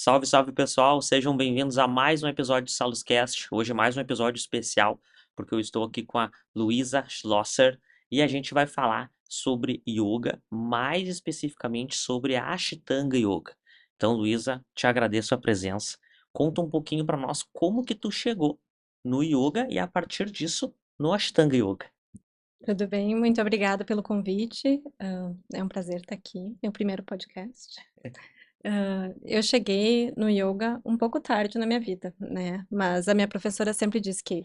Salve, salve pessoal, sejam bem-vindos a mais um episódio de Saluscast. Hoje mais um episódio especial, porque eu estou aqui com a Luísa Schlosser e a gente vai falar sobre yoga, mais especificamente sobre a Ashtanga Yoga. Então, Luísa, te agradeço a presença. Conta um pouquinho para nós como que tu chegou no yoga e a partir disso no Ashtanga Yoga. Tudo bem? Muito obrigada pelo convite. É um prazer estar aqui, meu primeiro podcast. Eu cheguei no yoga um pouco tarde na minha vida, né? Mas a minha professora sempre disse que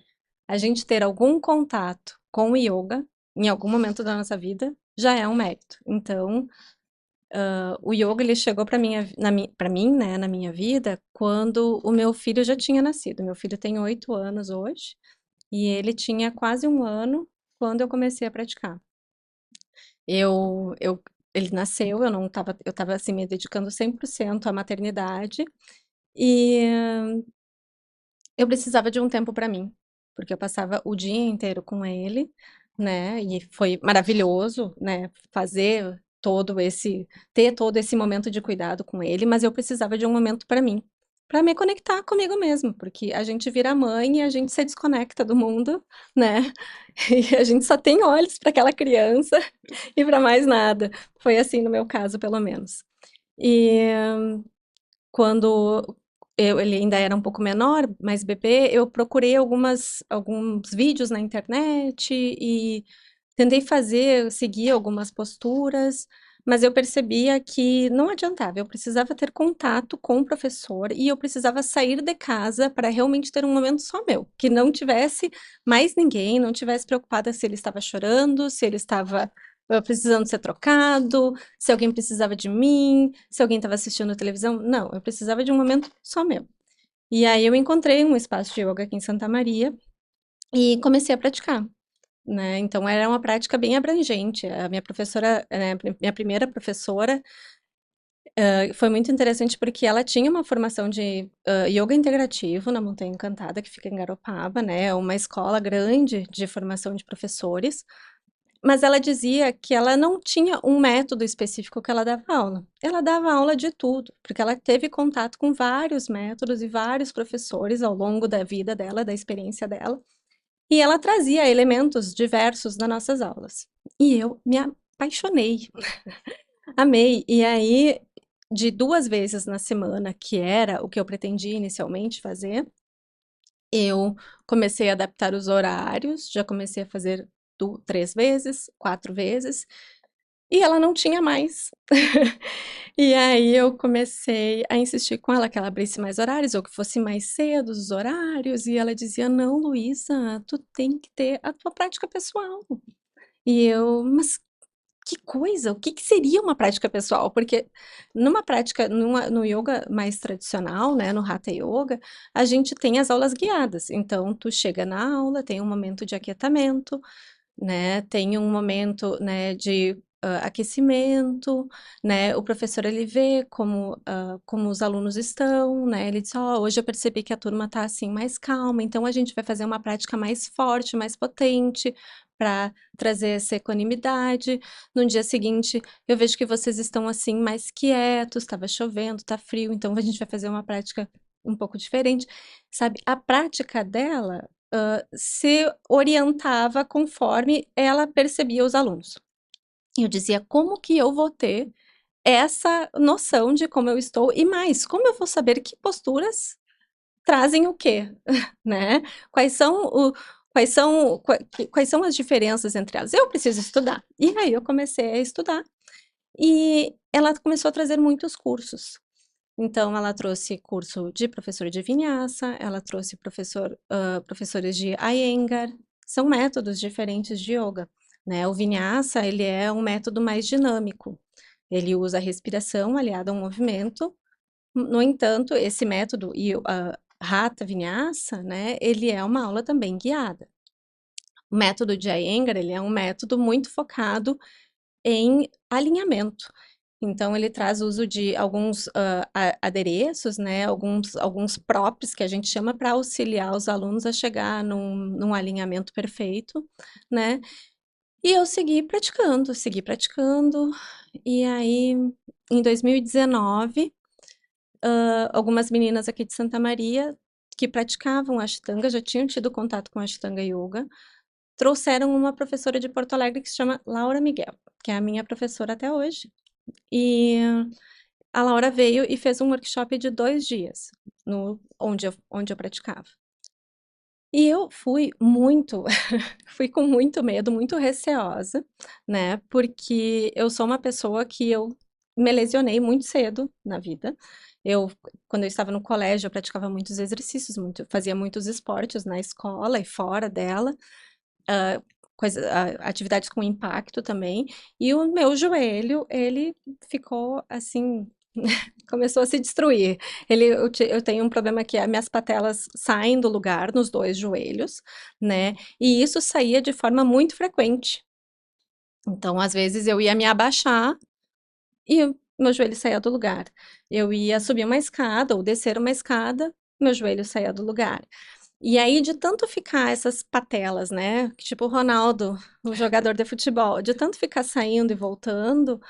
a gente ter algum contato com o yoga em algum momento da nossa vida já é um mérito. Então, o yoga ele chegou para mim, né, na minha vida quando o meu filho já tinha nascido. Meu filho tem 8 anos hoje e ele tinha quase um ano quando eu comecei a praticar. Eu, eu, ele nasceu, eu tava assim, me dedicando 100% à maternidade e eu precisava de um tempo para mim, porque eu passava o dia inteiro com ele, né? E foi maravilhoso, né? Ter todo esse momento de cuidado com ele, mas eu precisava de um momento para mim, para me conectar comigo mesmo, porque a gente vira mãe e a gente se desconecta do mundo, né? E a gente só tem olhos para aquela criança e para mais nada. Foi assim no meu caso, pelo menos. E quando ele ainda era um pouco menor, mais bebê, eu procurei alguns vídeos na internet e tentei seguir algumas posturas, mas eu percebia que não adiantava, eu precisava ter contato com o professor e eu precisava sair de casa para realmente ter um momento só meu, que não tivesse mais ninguém, não tivesse preocupada se ele estava chorando, se ele estava precisando ser trocado, se alguém precisava de mim, se alguém estava assistindo televisão. Não, eu precisava de um momento só meu. E aí eu encontrei um espaço de yoga aqui em Santa Maria e comecei a praticar, né? Então era uma prática bem abrangente. A minha professora, né, minha primeira professora, foi muito interessante porque ela tinha uma formação de yoga integrativo na Montanha Encantada, que fica em Garopaba, né? É uma escola grande de formação de professores. Mas ela dizia que ela não tinha um método específico que ela dava aula. Ela dava aula de tudo, porque ela teve contato com vários métodos e vários professores ao longo da vida dela, da experiência dela, e ela trazia elementos diversos nas nossas aulas. E eu me apaixonei, amei. E aí, de 2 vezes na semana, que era o que eu pretendia inicialmente fazer, eu comecei a adaptar os horários, já comecei a fazer 3 vezes, 4 vezes, e ela não tinha mais. E aí eu comecei a insistir com ela que ela abrisse mais horários, ou que fosse mais cedo os horários, e ela dizia: "Não, Luísa, tu tem que ter a tua prática pessoal". E eu: "Mas que coisa, o que que seria uma prática pessoal?" Porque no yoga mais tradicional, né, no Hatha Yoga, a gente tem as aulas guiadas. Então tu chega na aula, tem um momento de aquietamento, né, tem um momento, né, de aquecimento, né, o professor ele vê como os alunos estão, né, ele diz: "Ó, hoje eu percebi que a turma está assim mais calma, então a gente vai fazer uma prática mais forte, mais potente, para trazer essa equanimidade. No dia seguinte, eu vejo que vocês estão assim mais quietos, estava chovendo, está frio, então a gente vai fazer uma prática um pouco diferente", sabe? A prática dela se orientava conforme ela percebia os alunos. Eu dizia: "Como que eu vou ter essa noção de como eu estou e mais, como eu vou saber que posturas trazem o quê?", né? Quais são o quais são as diferenças entre elas? Eu preciso estudar. E aí eu comecei a estudar e ela começou a trazer muitos cursos. Então, ela trouxe curso de professor de Vinyasa, ela trouxe professores de Iyengar, são métodos diferentes de yoga, né? O Vinyasa, ele é um método mais dinâmico, ele usa a respiração aliada ao movimento. No entanto, esse método e a Hatha Vinyasa, né, ele é uma aula também guiada. O método de Iyengar, ele é um método muito focado em alinhamento. Então, ele traz o uso de alguns adereços, né, alguns props que a gente chama para auxiliar os alunos a chegar num alinhamento perfeito, né? E eu segui praticando, e aí, em 2019, Algumas meninas aqui de Santa Maria que praticavam Ashtanga, já tinham tido contato com Ashtanga Yoga, trouxeram uma professora de Porto Alegre que se chama Laura Miguel, que é a minha professora até hoje. E a Laura veio e fez um workshop de 2 dias, onde eu praticava. E eu fui muito, fui com muito medo, muito receosa, né? Porque eu sou uma pessoa que eu me lesionei muito cedo na vida. Eu, quando eu estava no colégio, eu praticava muitos exercícios, fazia muitos esportes na escola e fora dela, ah, atividades com impacto também. E o meu joelho, ele ficou assim, começou a se destruir. Eu tenho um problema que as minhas patelas saem do lugar nos 2 joelhos, né? E isso saía de forma muito frequente. Então, às vezes, eu ia me abaixar e meu joelho saía do lugar. Eu ia subir uma escada ou descer uma escada, meu joelho saía do lugar. E aí, de tanto ficar essas patelas, né? Tipo o Ronaldo, o jogador de futebol, de tanto ficar saindo e voltando,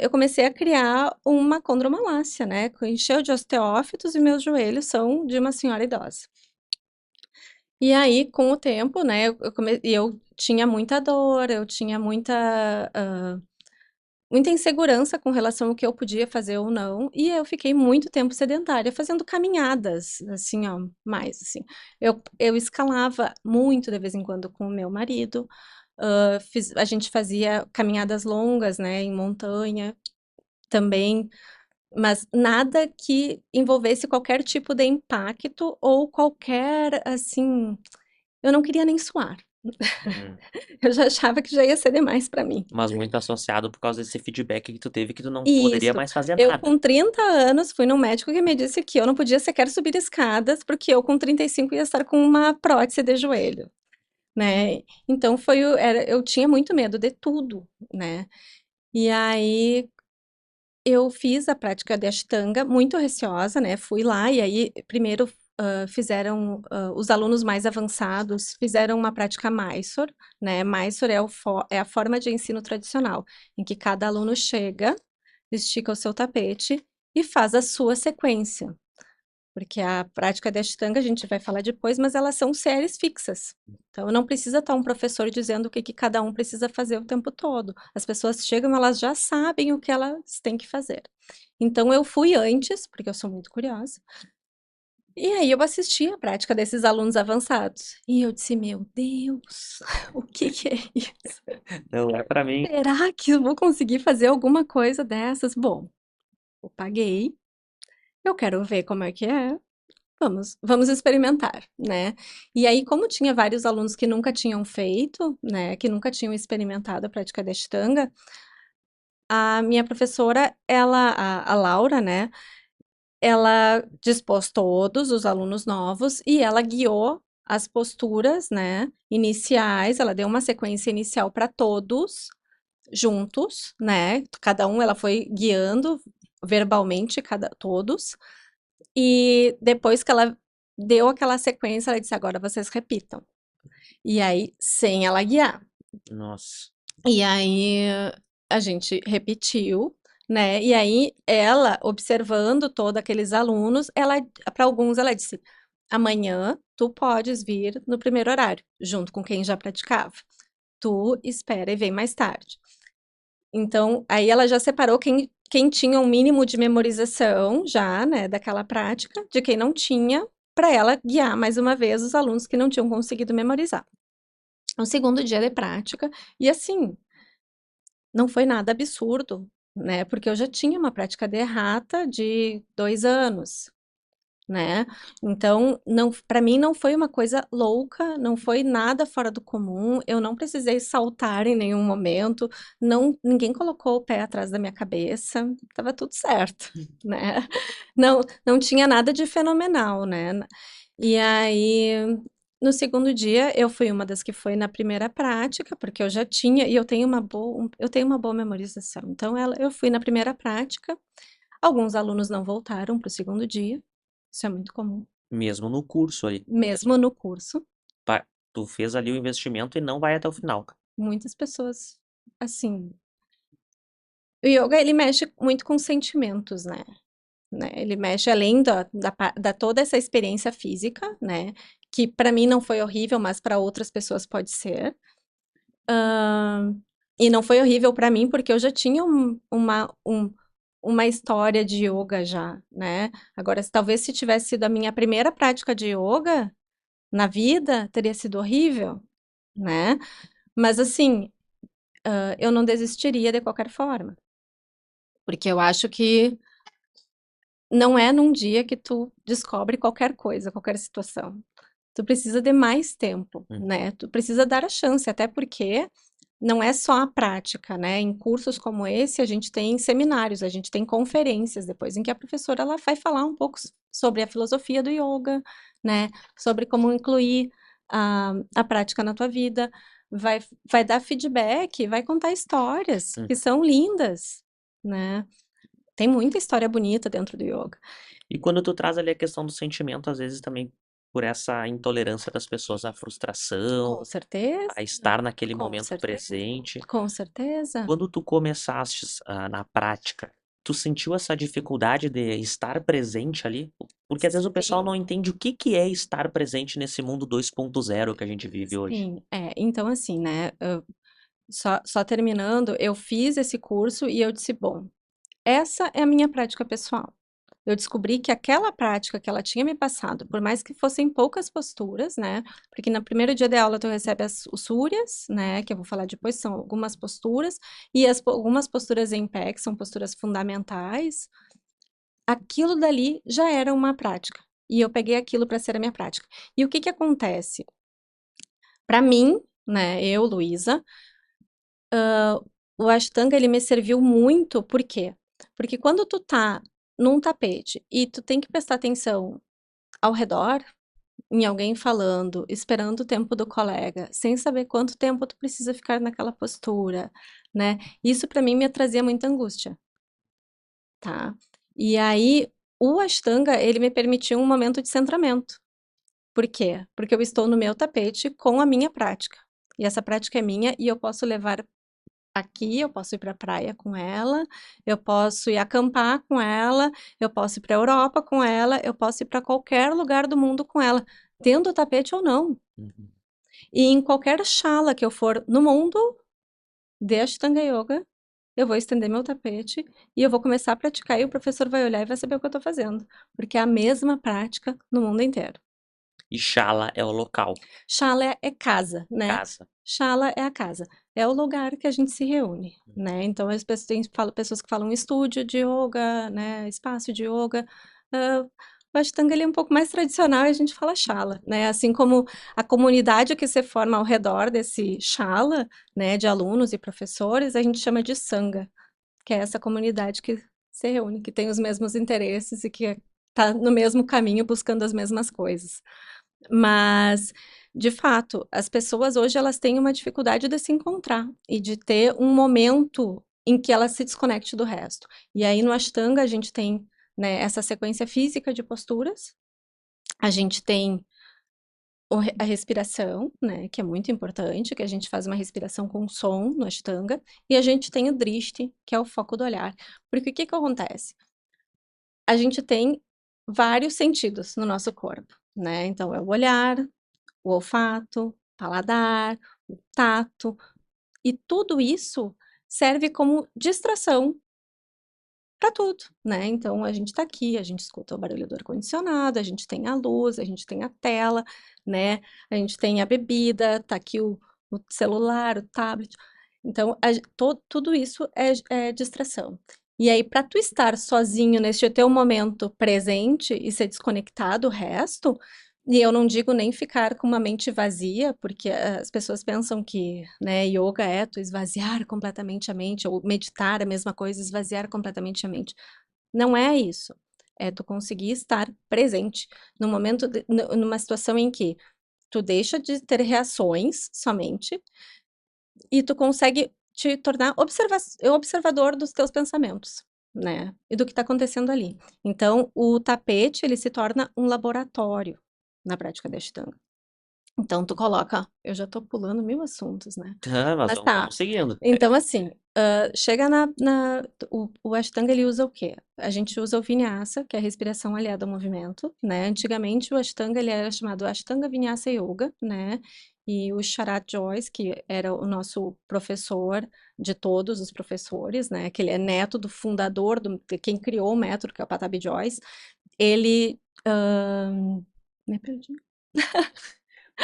eu comecei a criar uma condromalácia, né? Que encheu de osteófitos e meus joelhos são de uma senhora idosa. E aí, com o tempo, né, eu tinha muita dor, eu tinha muita insegurança com relação ao que eu podia fazer ou não, e eu fiquei muito tempo sedentária, fazendo caminhadas, assim, ó, mais, assim. Eu escalava muito de vez em quando com o meu marido, a gente fazia caminhadas longas, né, em montanha também, mas nada que envolvesse qualquer tipo de impacto ou qualquer, assim, eu não queria nem suar. Hum. Eu já achava que já ia ser demais para mim. Mas muito associado por causa desse feedback que tu teve que tu não poderia Isso. mais fazer Eu nada. com 30 anos fui num médico que me disse que eu não podia sequer subir escadas, porque eu com 35 ia estar com uma prótese de joelho, né? Então eu tinha muito medo de tudo, né? E aí eu fiz a prática de Ashtanga muito receosa, né? Fui lá e aí primeiro os alunos mais avançados fizeram uma prática Mysore, né? Mysore é a forma de ensino tradicional, em que cada aluno chega, estica o seu tapete e faz a sua sequência. Porque a prática de Ashtanga a gente vai falar depois, mas elas são séries fixas. Então não precisa estar um professor dizendo o que, que cada um precisa fazer o tempo todo. As pessoas chegam, elas já sabem o que elas têm que fazer. Então eu fui antes, porque eu sou muito curiosa. E aí eu assisti a prática desses alunos avançados. E eu disse, meu Deus, o que que é isso? Não é pra mim. Será que eu vou conseguir fazer alguma coisa dessas? Bom, eu paguei, eu quero ver como é que é. Vamos experimentar, né? E aí, como tinha vários alunos que nunca tinham feito, né, que nunca tinham experimentado a prática da Ashtanga, a minha professora, a Laura, né, ela dispôs todos os alunos novos e ela guiou as posturas, né, iniciais, ela deu uma sequência inicial para todos juntos, né? Cada um ela foi guiando verbalmente todos. E depois que ela deu aquela sequência, ela disse: agora vocês repitam. E aí, sem ela guiar. Nossa. E aí a gente repetiu, né? E aí ela, observando todos aqueles alunos, para alguns ela disse: amanhã tu podes vir no primeiro horário, junto com quem já praticava. Tu espera e vem mais tarde. Então, aí ela já separou quem tinha um mínimo de memorização já, né, daquela prática, de quem não tinha, para ela guiar mais uma vez os alunos que não tinham conseguido memorizar. O segundo dia de prática, e assim, não foi nada absurdo, né, porque eu já tinha uma prática de rata de 2 anos, né? Então, não, para mim não foi uma coisa louca, não foi nada fora do comum. Eu não precisei saltar em nenhum momento, não, ninguém colocou o pé atrás da minha cabeça, estava tudo certo, né? Não tinha nada de fenomenal, né? E aí, no segundo dia, eu fui uma das que foi na primeira prática, porque eu já tinha, e eu tenho uma boa memorização. Então, eu fui na primeira prática. Alguns alunos não voltaram para o segundo dia. Isso é muito comum. Mesmo no curso aí. Mesmo no curso, Tu fez ali o investimento e não vai até o final. muitas pessoas, assim, o yoga ele mexe muito com sentimentos, né? né? Ele mexe além da toda essa experiência física, né? Que para mim não foi horrível, mas para outras pessoas pode ser. E não foi horrível para mim porque eu já tinha uma história de yoga já, né? Agora, talvez se tivesse sido a minha primeira prática de yoga na vida, teria sido horrível, né? Mas assim, eu não desistiria de qualquer forma, porque eu acho que não é num dia que tu descobre qualquer coisa, qualquer situação. Tu precisa de mais tempo, Hum. né? Tu precisa dar a chance, até porque não é só a prática, né? Em cursos como esse, a gente tem seminários, a gente tem conferências depois, em que a professora ela vai falar um pouco sobre a filosofia do yoga, né? Sobre como incluir a prática na tua vida, vai dar feedback, vai contar histórias Hum. que são lindas, né? Tem muita história bonita dentro do yoga. E quando tu traz ali a questão do sentimento, às vezes também por essa intolerância das pessoas à frustração, Com certeza, a estar naquele com momento certeza, presente. com certeza. Quando tu começaste na prática, tu sentiu essa dificuldade de estar presente ali? Porque às vezes o pessoal Sim, não entende o que que é estar presente nesse mundo 2.0 que a gente vive hoje. sim. Então assim, né, só terminando, eu fiz esse curso e eu disse: "Bom, essa é a minha prática pessoal". Eu descobri que aquela prática que ela tinha me passado, por mais que fossem poucas posturas, né, porque no primeiro dia de aula tu recebe os súrias, né, que eu vou falar depois, são algumas posturas, e algumas posturas em pé, que são posturas fundamentais, aquilo dali já era uma prática, e eu peguei aquilo para ser a minha prática. E o que que acontece? Para mim, né, eu, Luísa, o Ashtanga ele me serviu muito, por quê? Porque quando tu tá num tapete e tu tem que prestar atenção ao redor, em alguém falando, esperando o tempo do colega, sem saber quanto tempo tu precisa ficar naquela postura, né? Isso para mim me trazia muita angústia, tá? E aí o Ashtanga, ele me permitiu um momento de centramento. Por quê? Porque eu estou no meu tapete com a minha prática. E essa prática é minha e eu posso levar aqui, eu posso ir para a praia com ela, eu posso ir acampar com ela, eu posso ir para a Europa com ela, eu posso ir para qualquer lugar do mundo com ela, tendo o tapete ou não. Uhum. E em qualquer shala que eu for no mundo de Ashtanga Yoga, eu vou estender meu tapete e eu vou começar a praticar e o professor vai olhar e vai saber o que eu estou fazendo, porque é a mesma prática no mundo inteiro. E Shala é o local, Shala é casa, né? casa. Shala é a casa, é o lugar que a gente se reúne, né? Então, as pessoas, pessoas que falam estúdio de yoga, né? Espaço de yoga. O Ashtanga ele é um pouco mais tradicional e a gente fala Shala, né? Assim como a comunidade que se forma ao redor desse Shala, né? De alunos e professores, a gente chama de Sangha, que é essa comunidade que se reúne, que tem os mesmos interesses e que está no mesmo caminho buscando as mesmas coisas. Mas, de fato, as pessoas hoje elas têm uma dificuldade de se encontrar e de ter um momento em que ela se desconecte do resto. E aí no Ashtanga a gente tem, né, essa sequência física de posturas, a gente tem a respiração, né, que é muito importante, que a gente faz uma respiração com som no Ashtanga, e a gente tem o Drishti, que é o foco do olhar. Porque o que que acontece? A gente tem vários sentidos no nosso corpo, né? Então é o olhar, o olfato, paladar, o tato, e tudo isso serve como distração para tudo, né? Então a gente tá aqui, a gente escuta o barulho do ar-condicionado, a gente tem a luz, a gente tem a tela, né? A gente tem a bebida, tá aqui o celular, o tablet. Então, tudo isso é distração. E aí, para tu estar sozinho neste teu momento presente e ser desconectado do resto, e eu não digo nem ficar com uma mente vazia, porque as pessoas pensam que, né, yoga é tu esvaziar completamente a mente, ou meditar é a mesma coisa, esvaziar completamente a mente. Não é isso. É tu conseguir estar presente no momento, numa situação em que tu deixa de ter reações somente e tu consegue te tornar observador dos teus pensamentos, né? E do que está acontecendo ali. Então, o tapete, ele se torna um laboratório na prática da Ashtanga. Então, tu coloca, eu já tô pulando mil assuntos, né? Ah, mas Mas tá. vamos seguindo. Então, assim, chega o Ashtanga, ele usa o quê? A gente usa o Vinyasa, que é a respiração aliada ao movimento, né? Antigamente, o Ashtanga, ele era chamado Ashtanga Vinyasa Yoga, né? E o Sharat Joyce, que era o nosso professor de todos os professores, né? Que ele é neto do fundador, de quem criou o método, que é o Patabi Joyce. Ele... Me perdi.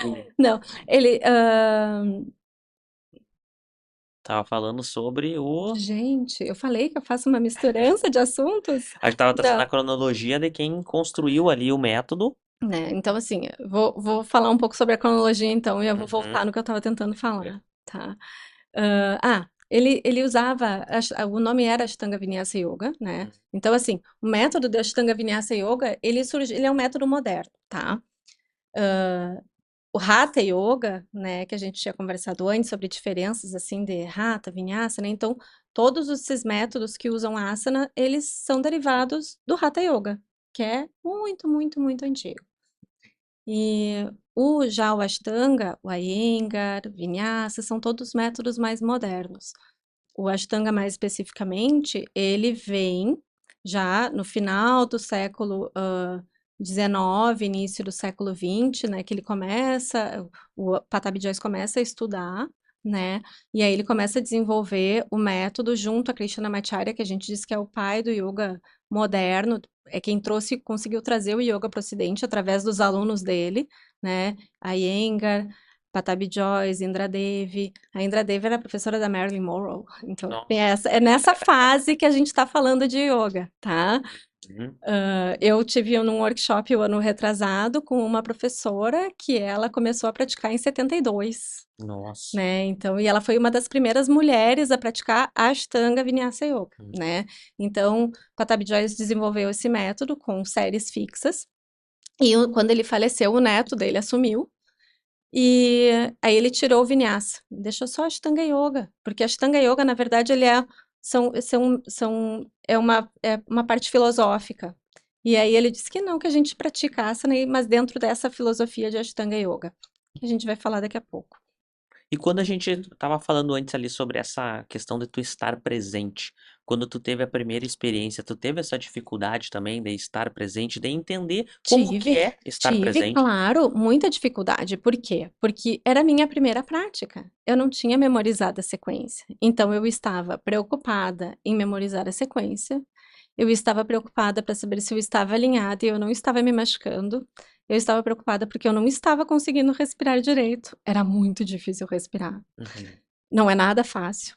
Hum. Não, ele... Tava falando sobre o. Gente, eu falei que eu faço uma misturança de assuntos? A gente tava trazendo a Não, cronologia de quem construiu ali o método. né? Então, assim, vou falar um pouco sobre a cronologia, então, e eu vou Uhum. voltar no que eu estava tentando falar, tá? Ele usava, o nome era Ashtanga Vinyasa Yoga, né? Então, assim, o método do Ashtanga Vinyasa Yoga, ele é um método moderno, tá? O Hatha Yoga, né, que a gente tinha conversado antes sobre diferenças, assim, de Hatha, Vinyasa, né? Então, todos esses métodos que usam asana, eles são derivados do Hatha Yoga, que é muito, muito, muito antigo. E já o Ashtanga, o Iyengar, Vinyasa, são todos métodos mais modernos. O Ashtanga, mais especificamente, ele vem já no final do século XIX, início do século XX, né, que ele começa, o Patabi Joyce começa a estudar, né, e aí ele começa a desenvolver o método junto a Krishnamacharya, que a gente diz que é o pai do yoga moderno, é quem trouxe, conseguiu trazer o yoga para o Ocidente através dos alunos dele, né, Iyengar, Patabi Joyce, Indra Devi. A Indra Devi era professora da Marilyn Monroe. Então, Nossa. é nessa fase que a gente está falando de yoga, tá? Uhum. Eu tive num workshop o ano retrasado com uma professora que ela começou a praticar em 72, Nossa. né? Então, e ela foi uma das primeiras mulheres a praticar Ashtanga Vinyasa Yoga, Uhum. né? Então, Patabi Joyce desenvolveu esse método com séries fixas. E quando ele faleceu, o neto dele assumiu. E aí ele tirou o Vinyasa, deixou só Ashtanga Yoga, porque Ashtanga Yoga, na verdade, é uma parte filosófica. E aí ele disse que não, que a gente pratica asana, mas dentro dessa filosofia de Ashtanga Yoga, que a gente vai falar daqui a pouco. E quando a gente tava falando antes ali sobre essa questão de tu estar presente, quando tu teve a primeira experiência, tu teve essa dificuldade também de estar presente, de entender como que Tive, é estar tive, presente? claro, muita dificuldade. Por quê? Porque era a minha primeira prática. Eu não tinha memorizado a sequência. Então eu estava preocupada em memorizar a sequência. Eu estava preocupada para saber se eu estava alinhada e eu não estava me machucando. Eu estava preocupada porque eu não estava conseguindo respirar direito. Era muito difícil respirar. Uhum. Não é nada fácil.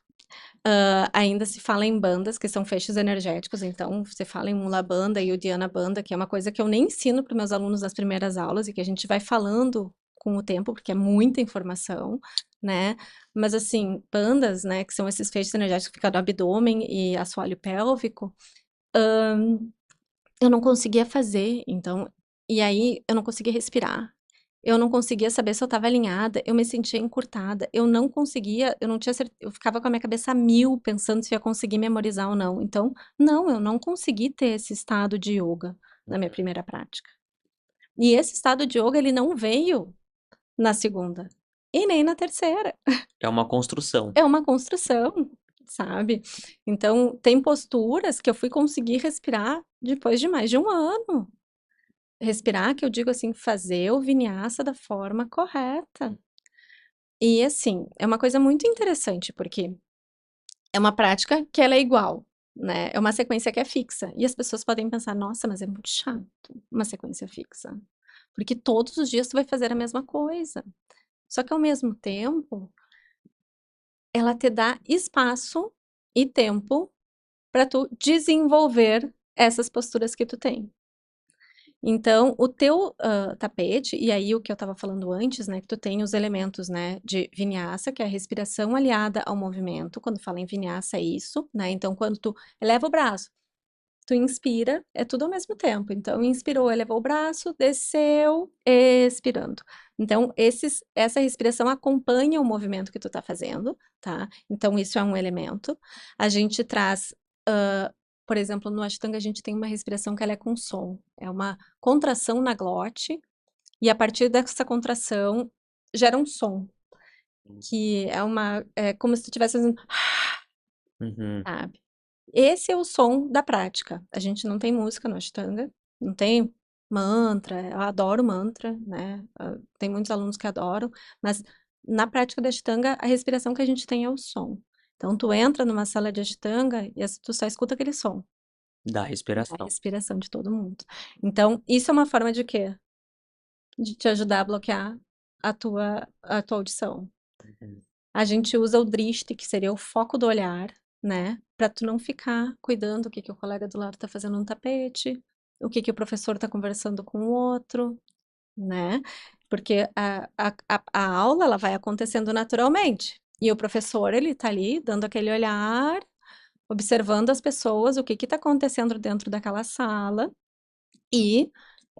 Ainda se fala em bandas, que são feixes energéticos, então você fala em Mula Banda e Udiana Banda, que é uma coisa que eu nem ensino para meus alunos nas primeiras aulas e que a gente vai falando com o tempo, porque é muita informação, né? Mas assim, bandas, né, que são esses feixes energéticos que ficam no abdômen e assoalho pélvico, eu não conseguia fazer, então, e aí eu não conseguia respirar. Eu não conseguia saber se eu estava alinhada, eu me sentia encurtada, eu não conseguia, eu não tinha certeza, eu ficava com a minha cabeça a mil pensando se eu ia conseguir memorizar ou não. Então, não, eu não consegui ter esse estado de yoga na minha primeira prática. E esse estado de yoga, ele não veio na segunda e nem na terceira. É uma construção. É uma construção, sabe? Então, tem posturas que eu fui conseguir respirar depois de mais de um ano. Respirar, que eu digo assim, fazer o vinyasa da forma correta. E assim, é uma coisa muito interessante, porque é uma prática que ela é igual, né? É uma sequência que é fixa. E as pessoas podem pensar, nossa, mas é muito chato uma sequência fixa. Porque todos os dias tu vai fazer a mesma coisa. Só que ao mesmo tempo, ela te dá espaço e tempo para tu desenvolver essas posturas que tu tem. Então, o teu tapete, e aí o que eu estava falando antes, né, que tu tem os elementos, né, de vinyasa, que é a respiração aliada ao movimento. Quando fala em vinyasa, é isso, né? Então, quando tu eleva o braço, tu inspira, é tudo ao mesmo tempo. Então, inspirou, elevou o braço, desceu, expirando. Então, essa respiração acompanha o movimento que tu tá fazendo, tá? Então, isso é um elemento. A gente traz, por exemplo, no Ashtanga, a gente tem uma respiração que ela é com som. É uma contração na glote, e a partir dessa contração, gera um som, que é como se tu estivesse fazendo, Uhum. sabe? Esse é o som da prática. A gente não tem música no Ashtanga, não tem mantra. Eu adoro mantra, né? Tem muitos alunos que adoram, mas na prática da Ashtanga, a respiração que a gente tem é o som. Então, tu entra numa sala de Ashtanga e tu só escuta aquele som, Da a respiração. respiração de todo mundo. Então, isso é uma forma de quê? De te ajudar a bloquear a tua audição. Uhum. A gente usa o drishti, que seria o foco do olhar, né? Para tu não ficar cuidando o que que o colega do lado tá fazendo no tapete, o que que o professor tá conversando com o outro, né? Porque a aula, ela vai acontecendo naturalmente. E o professor, ele tá ali dando aquele olhar, observando as pessoas, o que que tá acontecendo dentro daquela sala, e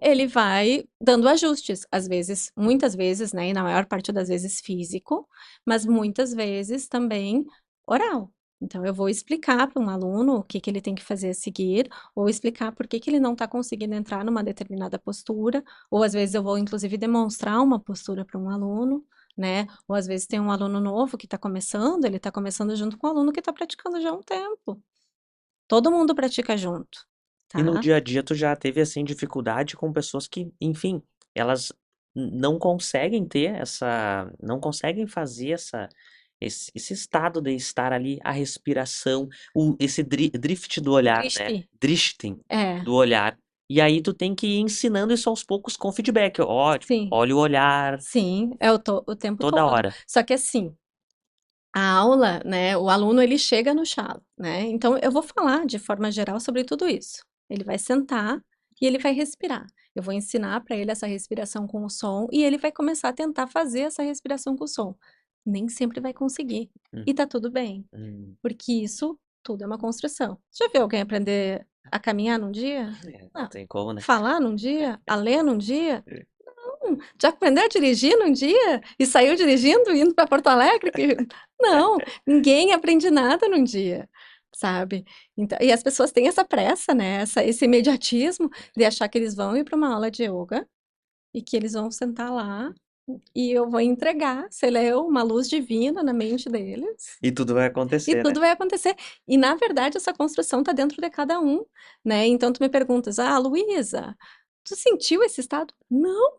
ele vai dando ajustes, às vezes, muitas vezes, né, e na maior parte das vezes físico, mas muitas vezes também oral. Então, eu vou explicar para um aluno o que que ele tem que fazer a seguir, ou explicar por que que ele não está conseguindo entrar numa determinada postura, ou às vezes eu vou, inclusive, demonstrar uma postura para um aluno, né? Ou às vezes tem um aluno novo que está começando, ele está começando junto com o aluno que está praticando já há um tempo. Todo mundo pratica junto, E no tá? dia a dia tu já teve assim dificuldade com pessoas que, enfim, elas não conseguem ter não conseguem fazer esse estado de estar ali, a respiração, esse drift do olhar, né? Triste. Drifting É, do olhar. E aí tu tem que ir ensinando isso aos poucos com feedback. Ó, tipo, sim, olha o olhar sim, é o tempo toda todo. hora. Só que assim, a aula, né, o aluno ele chega no chalo, né? Então eu vou falar de forma geral sobre tudo isso. Ele vai sentar e ele vai respirar. Eu vou ensinar para ele essa respiração com o som e ele vai começar a tentar fazer essa respiração com o som. Nem sempre vai conseguir. Hum, E tá tudo bem, hum. porque isso tudo é uma construção. Já viu alguém aprender a caminhar num dia? É, não Não. tem como, né? Falar num dia? A ler num dia? Já aprendeu a dirigir num dia e saiu dirigindo indo para Porto Alegre? Não, ninguém aprende nada num dia, sabe? Então, e as pessoas têm essa pressa, né? Esse imediatismo de achar que eles vão ir para uma aula de yoga e que eles vão sentar lá e eu vou entregar, sei lá, uma luz divina na mente deles E tudo vai e acontecer, né? tudo vai acontecer. E na verdade essa construção está dentro de cada um, né? Então tu me perguntas, Luísa, tu sentiu esse estado? Não,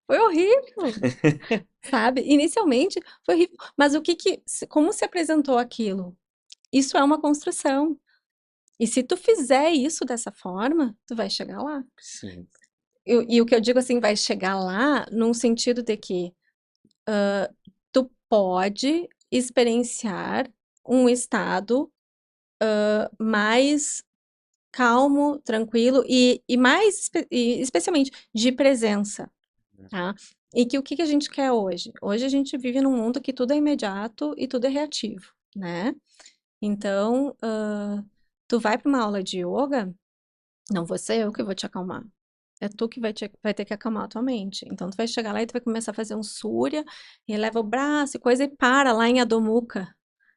foi horrível. Sabe? Inicialmente foi horrível, mas como se apresentou aquilo? Isso é uma construção. E se tu fizer isso dessa forma, tu vai chegar lá. Sim. E o que eu digo assim, vai chegar lá num sentido de que tu pode experienciar um estado mais calmo, tranquilo e especialmente de presença. Tá? E que o que que a gente quer hoje? Hoje a gente vive num mundo que tudo é imediato e tudo é reativo, né? Então, tu vai para uma aula de yoga, não vou ser eu que vou te acalmar. É tu que vai ter que acalmar a tua mente. Então, tu vai chegar lá e tu vai começar a fazer um surya, e eleva o braço e coisa, e para lá em Adho Mukha,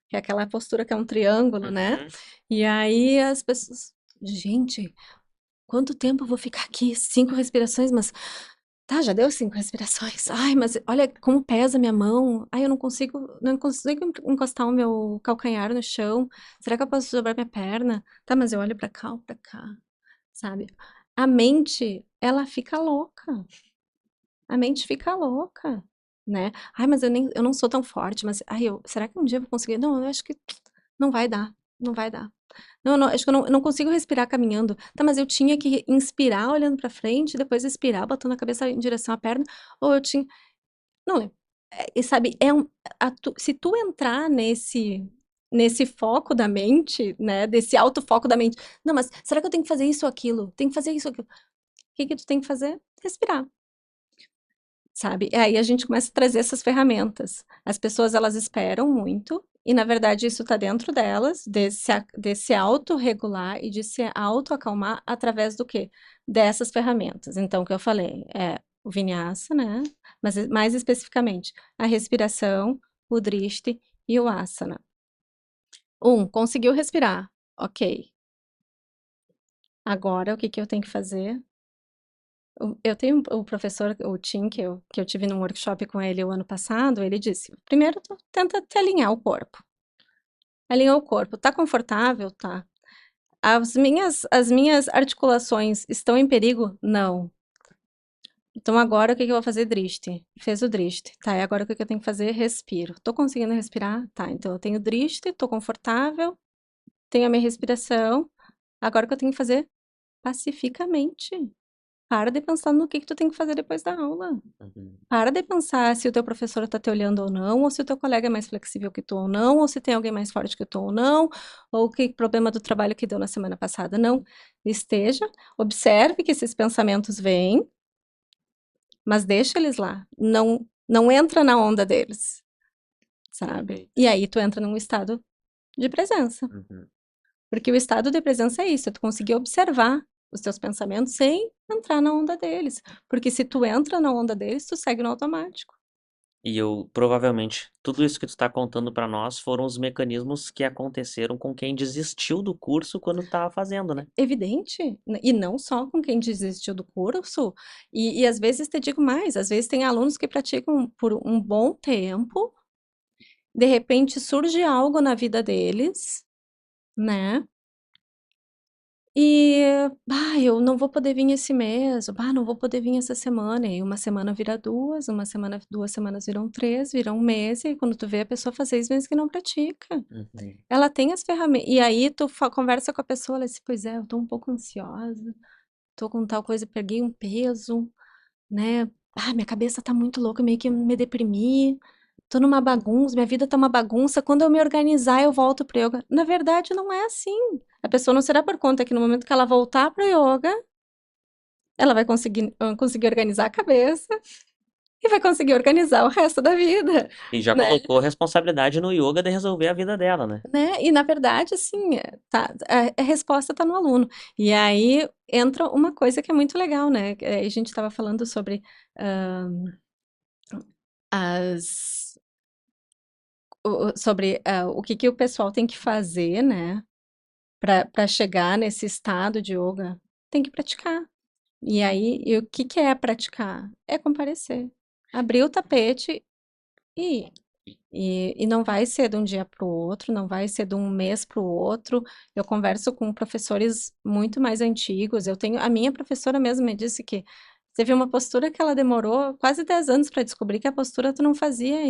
que é aquela postura que é um triângulo, né? Uhum. E aí as pessoas, gente, quanto tempo eu vou ficar aqui? 5 respirações, mas tá, já deu 5 respirações. Ai, mas olha como pesa minha mão. Ai, eu não consigo encostar o meu calcanhar no chão. Será que eu posso dobrar minha perna? Tá, mas eu olho pra cá ou pra cá, sabe? A mente, ela fica louca. A mente fica louca, né? Ai, mas eu não sou tão forte, mas ai, será que um dia eu vou conseguir? Não, eu acho que não vai dar. Não vai dar. Não, não, acho que eu não consigo respirar caminhando. Tá, mas eu tinha que inspirar olhando pra frente, depois expirar, botando a cabeça em direção à perna, ou eu tinha. Não lembro. E sabe, se tu entrar nesse foco da mente, né, desse alto foco da mente, não, mas será que eu tenho que fazer isso ou aquilo? Tem que fazer isso ou aquilo. O que que tu tem que fazer? Respirar, sabe? E aí a gente começa a trazer essas ferramentas. As pessoas, elas esperam muito, e na verdade isso está dentro delas, desse autorregular e de se autoacalmar através do quê? Dessas ferramentas. Então, o que eu falei é o vinyasa, né? Mas mais especificamente, a respiração, o drishti e o asana. Conseguiu respirar. Ok. Agora, o que que eu tenho que fazer? Eu tenho o professor, o Tim, que eu tive num workshop com ele o ano passado, ele disse: primeiro tu tenta te alinhar o corpo. Alinhar o corpo. Tá confortável? Tá. As minhas articulações estão em perigo? Não. Então agora o que que eu vou fazer? Driste. Fez o driste. Tá, e agora o que que eu tenho que fazer? Respiro. Tô conseguindo respirar? Tá, então eu tenho driste, tô confortável, tenho a minha respiração. Agora o que eu tenho que fazer? Pacificamente. Para de pensar no que tu tem que fazer depois da aula. Uhum. Para de pensar se o teu professor está te olhando ou não, ou se o teu colega é mais flexível que tu ou não, ou se tem alguém mais forte que tu ou não, ou que problema do trabalho que deu na semana passada. Não. Esteja, observe que esses pensamentos vêm, mas deixa eles lá. Não, não entra na onda deles, sabe? Perfeito. E aí tu entra num estado de presença. Uhum. Porque o estado de presença é isso, é tu conseguir observar os teus pensamentos sem entrar na onda deles. Porque se tu entra na onda deles, tu segue no automático. E eu, provavelmente, tudo isso que tu está contando para nós foram os mecanismos que aconteceram com quem desistiu do curso quando estava fazendo, né? Evidente, e não só com quem desistiu do curso, e às vezes te digo mais, às vezes tem alunos que praticam por um bom tempo, de repente surge algo na vida deles, né? E, eu não vou poder vir esse mês, não vou poder vir essa semana, e uma semana vira duas, uma semana, 2 semanas viram três, viram um mês, e quando tu vê a pessoa faz 6 meses que não pratica. Uhum. Ela tem as ferramentas, e aí tu conversa com a pessoa, ela diz, pois é, eu tô um pouco ansiosa, tô com tal coisa, peguei um peso, né? Minha cabeça tá muito louca, meio que me deprimi. Tô numa bagunça, minha vida tá uma bagunça. Quando eu me organizar, eu volto pro yoga. Na verdade, não é assim. A pessoa não será por conta que no momento que ela voltar pro yoga, ela vai conseguir organizar a cabeça e vai conseguir organizar o resto da vida, E já né? colocou a responsabilidade no yoga de resolver a vida dela, né? Né? E na verdade, assim, tá, a resposta está no aluno. E aí entra uma coisa que é muito legal, né? A gente estava falando sobre ah, as sobre o que que o pessoal tem que fazer, né, para chegar nesse estado de yoga, tem que praticar. E aí, e o que que é praticar? É comparecer. Abrir o tapete e ir. E não vai ser de um dia para o outro, não vai ser de um mês para o outro. Eu converso com professores muito mais antigos. Eu tenho, a minha professora mesmo me disse que teve uma postura que ela demorou quase 10 anos para descobrir que a postura tu não fazia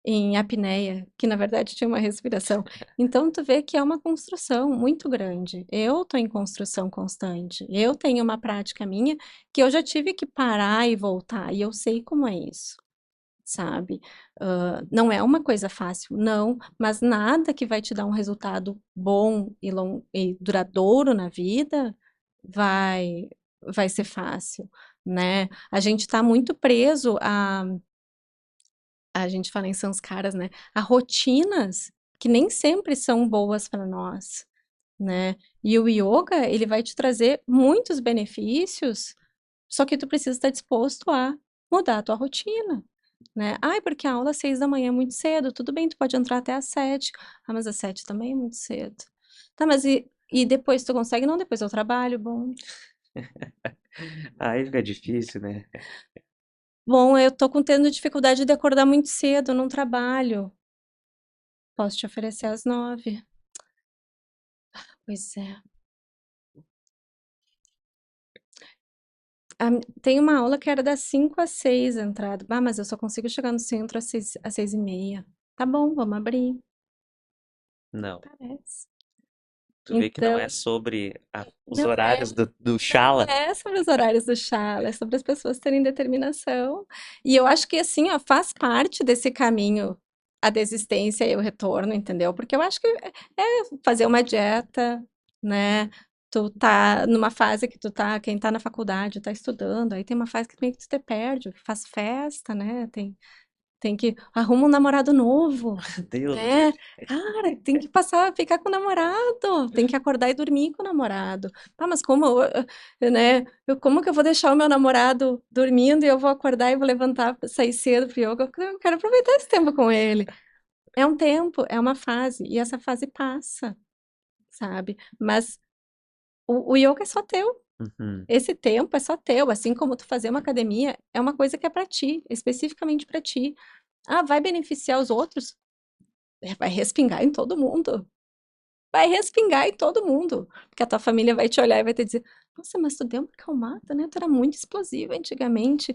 em apneia, que na verdade tinha uma respiração. Então tu vê que é uma construção muito grande. Eu estou em construção constante. Eu tenho uma prática minha que eu já tive que parar e voltar, e eu sei como é isso, sabe? Não é uma coisa fácil, não, mas nada que vai te dar um resultado bom e duradouro na vida vai, vai ser fácil, né? A gente está muito preso a gente fala em sanskaras, né? A rotinas que nem sempre são boas para nós, né? E o yoga, ele vai te trazer muitos benefícios, só que tu precisa estar disposto a mudar a tua rotina, né? Ai, porque a aula às 6 da manhã é muito cedo. Tudo bem, tu pode entrar até às 7. Mas às 7 também é muito cedo. Tá, mas e depois tu consegue? Não, depois eu trabalho. Bom, Aí fica difícil, né? bom, eu tô tendo dificuldade de acordar muito cedo, eu não trabalho. Posso te oferecer às 9. Pois é. Tem uma aula que era das 5 às 6 a entrada. Mas eu só consigo chegar no centro às 6h30. Tá bom, vamos abrir. Não. Parece. Tu vê que não é Então, sobre os não é. horários do Não Shala. é sobre os horários do Chala, é sobre as pessoas terem determinação. E eu acho que, assim, ó, faz parte desse caminho a desistência e o retorno, entendeu? Porque eu acho que é fazer uma dieta, né? Tu tá numa fase que quem tá na faculdade, tá estudando, aí tem uma fase que meio que tu te perde, faz festa, né? Tem que arruma um namorado novo, Deus do céu. né? Cara, tem que passar a ficar com o namorado, tem que acordar e dormir com o namorado. Mas como, né? Como que eu vou deixar o meu namorado dormindo e eu vou acordar e vou levantar, sair cedo pro yoga? Eu quero aproveitar esse tempo com ele. É um tempo, é uma fase, e essa fase passa, sabe? Mas o yoga é só teu. Uhum. Esse tempo é só teu, assim como tu fazer uma academia, é uma coisa que é pra ti, especificamente pra ti. Ah, vai beneficiar os outros? Vai respingar em todo mundo. Vai respingar em todo mundo. Porque a tua família vai te olhar e vai te dizer: Nossa, mas tu deu uma acalmada, né? Tu era muito explosiva antigamente.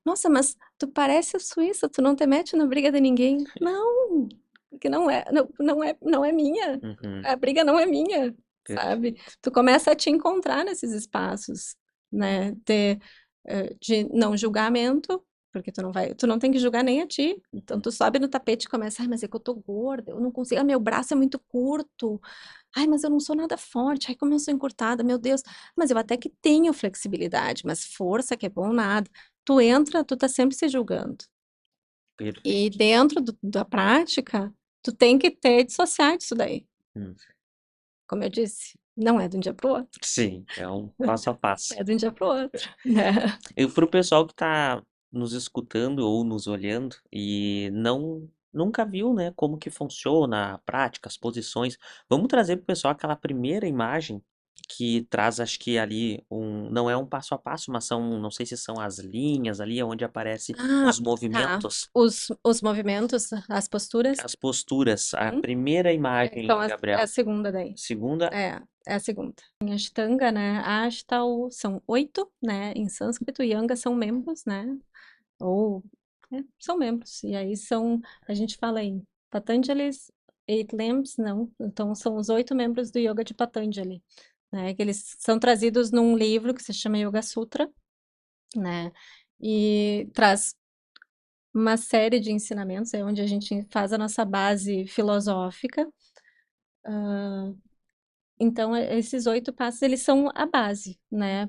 Nossa, mas tu parece a Suíça, tu não te mete na briga de ninguém. Não, porque não é minha. Uhum. A briga não é minha, sabe? Perfeito. Tu começa a te encontrar nesses espaços, né? De não julgamento. Porque tu não tem que julgar nem a ti. Então tu sobe no tapete e começa, ai, mas é que eu tô gorda, eu não consigo, meu braço é muito curto. Ai, mas eu não sou nada forte. Ai, como eu sou encurtada, meu Deus. Mas eu até que tenho flexibilidade, mas força que é bom nada. Tu entra, tu tá sempre se julgando. E Perfeito. dentro da prática, tu tem que ter dissociar disso daí. Hum. Como eu disse, não é de um dia pro outro. Sim, é um passo a passo. É de um dia pro outro, né? E para o pessoal que está nos escutando ou nos olhando e nunca viu, né, como que funciona a prática, as posições, vamos trazer para o pessoal aquela primeira imagem que traz, acho que ali não é um passo a passo, mas são, não sei se são as linhas ali onde aparece Ah, os tá. movimentos, Os movimentos, as posturas, as posturas. A sim. primeira imagem, Então, é a Gabriel. segunda daí. Segunda, É a segunda. Em Ashtanga, né? Ashtal são 8, né? Em sânscrito, Yanga são membros, né? Ou são membros. E aí a gente fala em Patanjali's Eight Limbs, não. Então são os 8 membros do Yoga de Patanjali, né? Que eles são trazidos num livro que se chama Yoga Sutra, né? E traz uma série de ensinamentos, é onde a gente faz a nossa base filosófica. Então, esses 8 passos, eles são a base, né,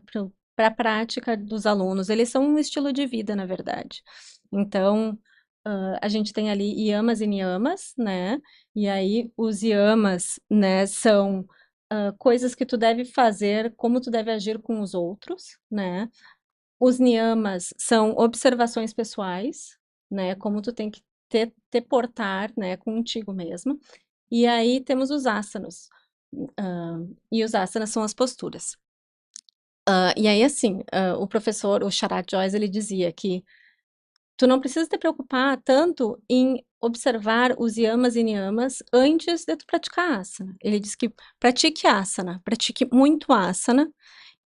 para a prática dos alunos. Eles são um estilo de vida, na verdade. Então, a gente tem ali yamas e niyamas, né? E aí, os yamas, né, são coisas que tu deve fazer, como tu deve agir com os outros, né? Os niyamas são observações pessoais, né? Como tu tem que te portar, né, contigo mesmo. E aí temos os asanas. E os asanas são as posturas. E aí, assim, o professor, o Sharat Joyce, ele dizia que tu não precisa te preocupar tanto em observar os yamas e niyamas antes de tu praticar asana. Ele diz que pratique asana, pratique muito asana,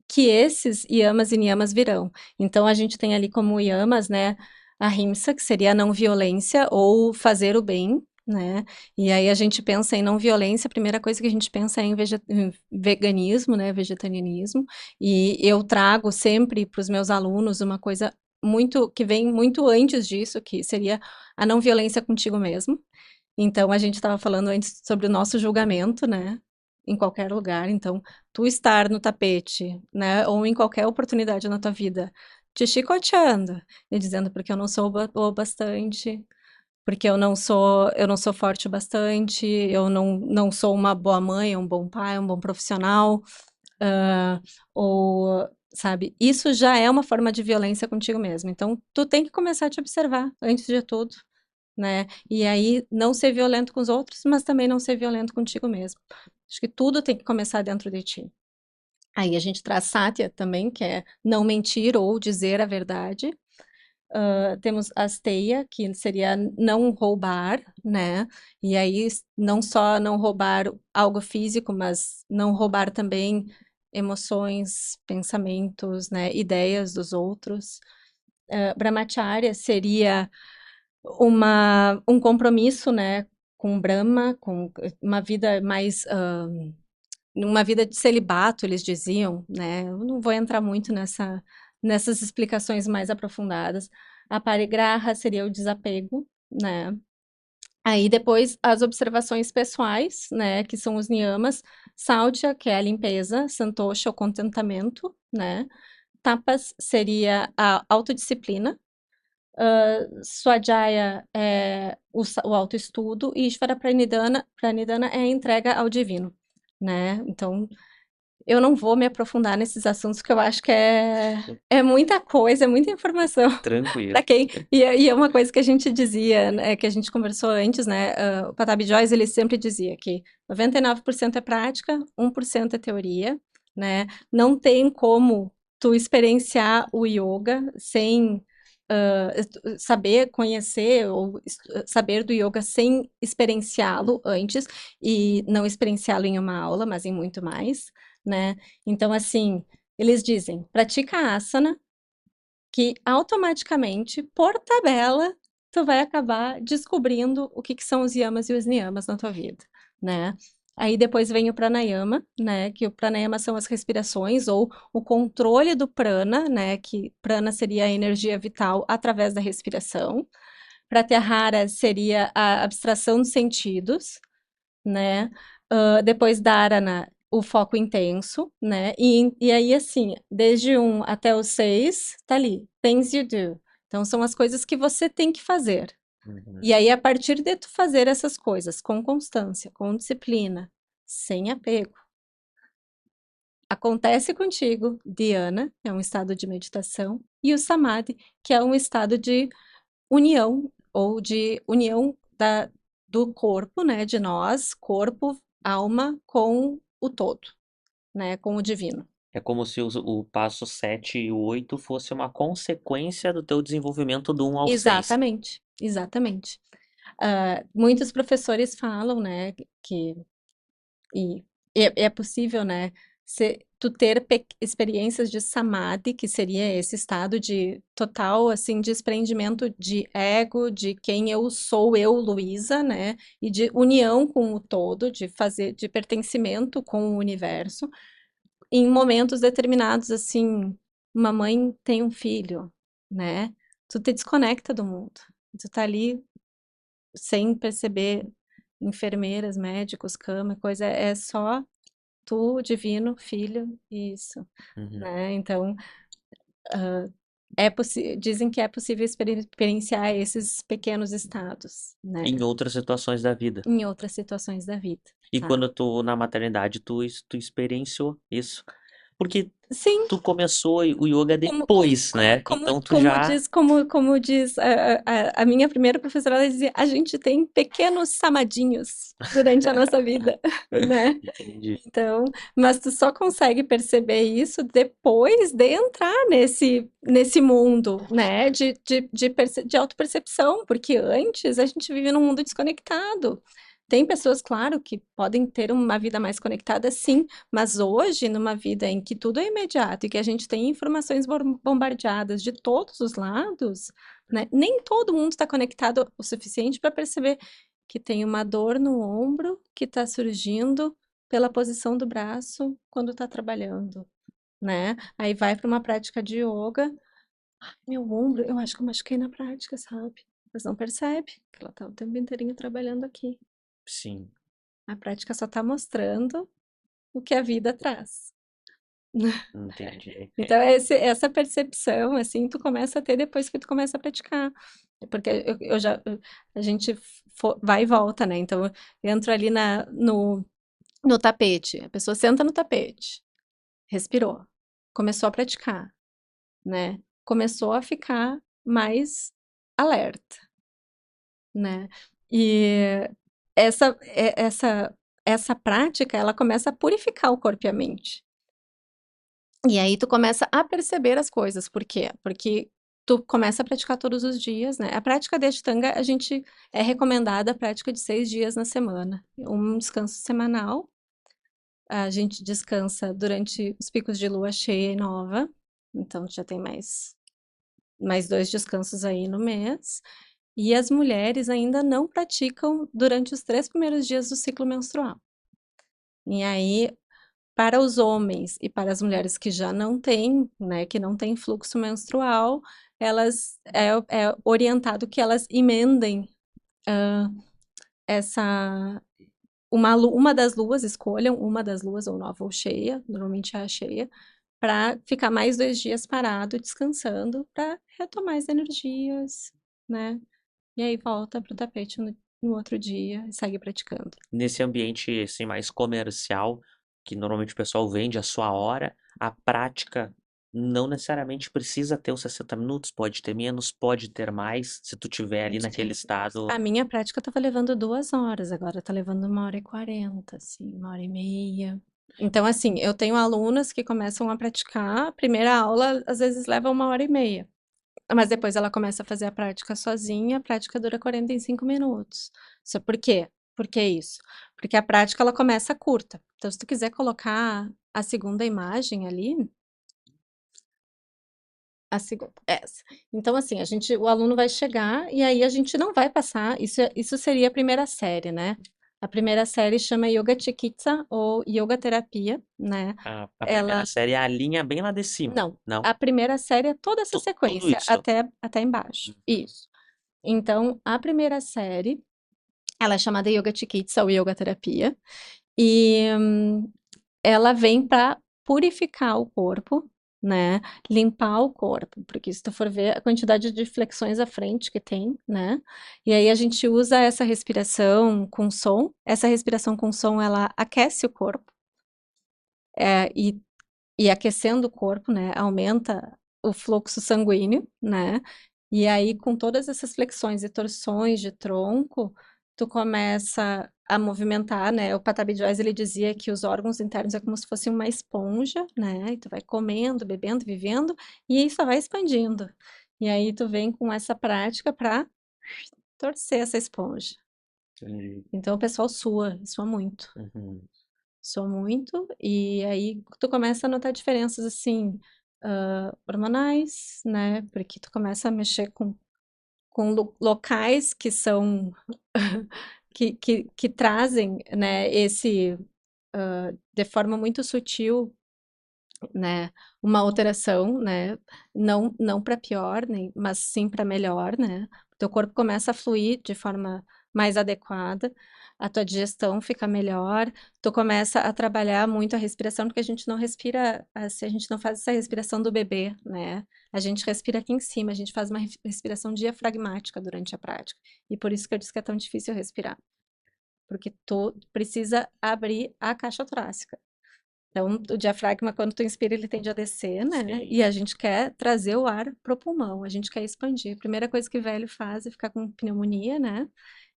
que esses yamas e niyamas virão. Então, a gente tem ali como yamas, né, a ahimsa, que seria a não violência ou fazer o bem, né? E aí a gente pensa em não violência, a primeira coisa que a gente pensa é em veganismo, né, vegetarianismo. E eu trago sempre para os meus alunos uma coisa muito que vem muito antes disso, que seria a não violência contigo mesmo. Então, a gente estava falando antes sobre o nosso julgamento, né? Em qualquer lugar. Então, tu estar no tapete, né? Ou em qualquer oportunidade na tua vida, te chicoteando e dizendo porque eu não sou o bastante, porque eu não sou forte o bastante, eu não sou uma boa mãe, um bom pai, um bom profissional, ah, ou, sabe? Isso já é uma forma de violência contigo mesmo. Então, tu tem que começar a te observar antes de tudo, né? E aí não ser violento com os outros, mas também não ser violento contigo mesmo. Acho que tudo tem que começar dentro de ti. Aí a gente traz Satya também, que é não mentir ou dizer a verdade. Temos Asteya, que seria não roubar, né? E aí não só não roubar algo físico, mas não roubar também emoções, pensamentos, né? Ideias dos outros. Brahmacharya seria um compromisso, né, com Brahma, com uma vida mais, uma vida de celibato, eles diziam, né? Eu não vou entrar muito nessas explicações mais aprofundadas. A parigraha seria o desapego, né? Aí depois as observações pessoais, né, que são os niyamas, Saudhya, que é a limpeza, Santosha, o contentamento, né? Tapas seria a autodisciplina, Swadhyaya é o autoestudo e Ishvara Pranidhana é a entrega ao divino, né? Então, eu não vou me aprofundar nesses assuntos, que eu acho que é muita coisa, é muita informação tranquilo. para quem... E é uma coisa que a gente dizia, né, que a gente conversou antes, né? O Patabi Joyce, ele sempre dizia que 99% é prática, 1% é teoria, né? Não tem como tu experienciar o yoga sem saber conhecer ou saber do yoga sem experienciá-lo antes e não experienciá-lo em uma aula, mas em muito mais, né? Então, assim, eles dizem, pratica asana, que automaticamente, por tabela, tu vai acabar descobrindo o que são os yamas e os niyamas na tua vida, né? Aí depois vem o pranayama, né? Que o pranayama são as respirações ou o controle do prana, né? Que prana seria a energia vital através da respiração. Pratyahara seria a abstração dos sentidos, né? Depois dharana, o foco intenso, né? E aí, assim, desde um até o seis, tá ali, things you do. Então, são as coisas que você tem que fazer. Uhum. E aí, a partir de tu fazer essas coisas com constância, com disciplina, sem apego, acontece contigo dhyana, que é um estado de meditação, e o samadhi, que é um estado de união, ou de união do corpo, né, de nós, corpo, alma, com o todo, né, com o divino. É como se o passo 7 e o 8 fosse uma consequência do teu desenvolvimento do 1 ao 6. Exatamente, exatamente. Muitos professores falam, né, que e é possível, né, tu ter experiências de samadhi, que seria esse estado de total, assim, desprendimento de ego, de quem eu sou, eu, Luísa, né, e de união com o todo, de pertencimento com o universo, em momentos determinados, assim, uma mãe tem um filho, né, tu te desconecta do mundo, tu tá ali sem perceber enfermeiras, médicos, cama, coisa, é só tu, divino, filho, isso, Uhum. né? Então, dizem que é possível experienciar esses pequenos estados, né? Em outras situações da vida. Em outras situações da vida, E tá? quando tu na maternidade, tu experienciou isso. Porque Sim, tu começou o yoga como, como, depois, como, né? como, Então tu como já. diz, como diz a minha primeira professora, ela dizia, a gente tem pequenos samadinhos durante a nossa vida, né? Entendi. Então, mas tu só consegue perceber isso depois de entrar nesse mundo, né, de autopercepção, porque antes a gente vive num mundo desconectado. Tem pessoas, claro, que podem ter uma vida mais conectada, sim, mas hoje, numa vida em que tudo é imediato e que a gente tem informações bombardeadas de todos os lados, né, nem todo mundo está conectado o suficiente para perceber que tem uma dor no ombro que está surgindo pela posição do braço quando está trabalhando, né? Aí vai para uma prática de yoga. Ai, meu ombro, eu acho que eu machuquei na prática, sabe? Mas não percebe que ela tá o tempo inteirinho trabalhando aqui. Sim, A prática só tá mostrando o que a vida traz. entendi. Então, essa percepção, assim, tu começa a ter depois que tu começa a praticar. Porque a gente vai e volta, né? Então, eu entro ali no tapete, a pessoa senta no tapete, respirou, começou a praticar, né? Começou a ficar mais alerta, né? E essa prática, ela começa a purificar o corpo e a mente. E aí tu começa a perceber as coisas. Por quê? Porque tu começa a praticar todos os dias, né? A prática de Ashtanga, a gente é recomendada a prática de 6 dias na semana. Um descanso semanal. A gente descansa durante os picos de lua cheia e nova. Então já tem mais 2 descansos aí no mês. E as mulheres ainda não praticam durante os 3 primeiros dias do ciclo menstrual. E aí, para os homens e para as mulheres que já não têm, né, que não têm fluxo menstrual, é orientado que elas emendem essa uma das luas, escolham uma das luas, ou nova ou cheia, normalmente é a cheia, para ficar mais 2 dias parado, descansando, para retomar as energias, né? E aí volta pro tapete no outro dia e segue praticando. Nesse ambiente assim mais comercial, que normalmente o pessoal vende a sua hora, a prática não necessariamente precisa ter os 60 minutos, pode ter menos, pode ter mais, se tu tiver ali naquele estado. A minha prática estava levando 2 horas, agora tá levando 1 hora e 40, assim, 1 hora e meia. Então, assim, eu tenho alunas que começam a praticar, a primeira aula às vezes leva 1 hora e meia, mas depois ela começa a fazer a prática sozinha, a prática dura 45 minutos. Isso por quê? Por que isso? Porque a prática ela começa curta. Então, se tu quiser colocar a segunda imagem ali, a segunda, essa. Então, assim, o aluno vai chegar e aí a gente não vai passar, isso seria a primeira série, né? A primeira série chama Yoga Chikitsa ou Yoga Terapia, né? A primeira Ela, série é a linha bem lá de cima. não, Não? a primeira série é toda essa Tudo sequência, isso. até embaixo. Isso. Então, a primeira série, ela é chamada Yoga Chikitsa ou Yoga Terapia, e ela vem para purificar o corpo, né? Limpar o corpo, porque se tu for ver a quantidade de flexões à frente que tem, né? E aí a gente usa essa respiração com som. Essa respiração com som, ela aquece o corpo, e aquecendo o corpo, né? Aumenta o fluxo sanguíneo, né? E aí, com todas essas flexões e torções de tronco, tu começa a movimentar, né? O Patabi Joyce, ele dizia que os órgãos internos é como se fosse uma esponja, né? E tu vai comendo, bebendo, vivendo, e isso vai expandindo. E aí tu vem com essa prática para torcer essa esponja. Entendi. Então o pessoal sua muito. Uhum. Sua muito, e aí tu começa a notar diferenças assim, hormonais, né? Porque tu começa a mexer com locais que são que trazem, né, de forma muito sutil, né, uma alteração, né, não para pior, nem, mas sim para melhor, né, teu corpo começa a fluir de forma mais adequada, a tua digestão fica melhor, tu começa a trabalhar muito a respiração, porque a gente não respira, se a gente não faz essa respiração do bebê, né, a gente respira aqui em cima, a gente faz uma respiração diafragmática durante a prática, e por isso que eu disse que é tão difícil respirar, porque tu precisa abrir a caixa torácica. Então, o diafragma, quando tu inspira, ele tende a descer, né? Sim. E a gente quer trazer o ar pro pulmão, a gente quer expandir. A primeira coisa que o velho faz é ficar com pneumonia, né?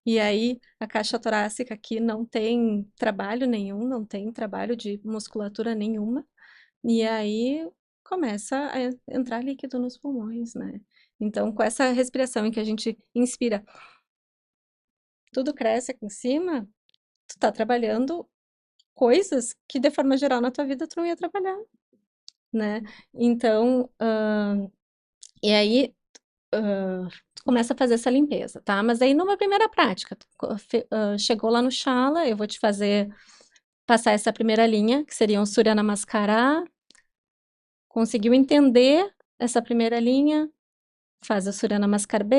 E aí, a caixa torácica aqui não tem trabalho nenhum, não tem trabalho de musculatura nenhuma. E aí, começa a entrar líquido nos pulmões, né? Então, com essa respiração em que a gente inspira, tudo cresce aqui em cima, tu tá trabalhando coisas que, de forma geral, na tua vida tu não ia trabalhar, né? Então, e aí, tu começa a fazer essa limpeza, tá? Mas aí numa primeira prática, chegou lá no Shala, eu vou te fazer passar essa primeira linha, que seria um Surya Namaskara, conseguiu entender essa primeira linha, faz o Surya Namaskar B,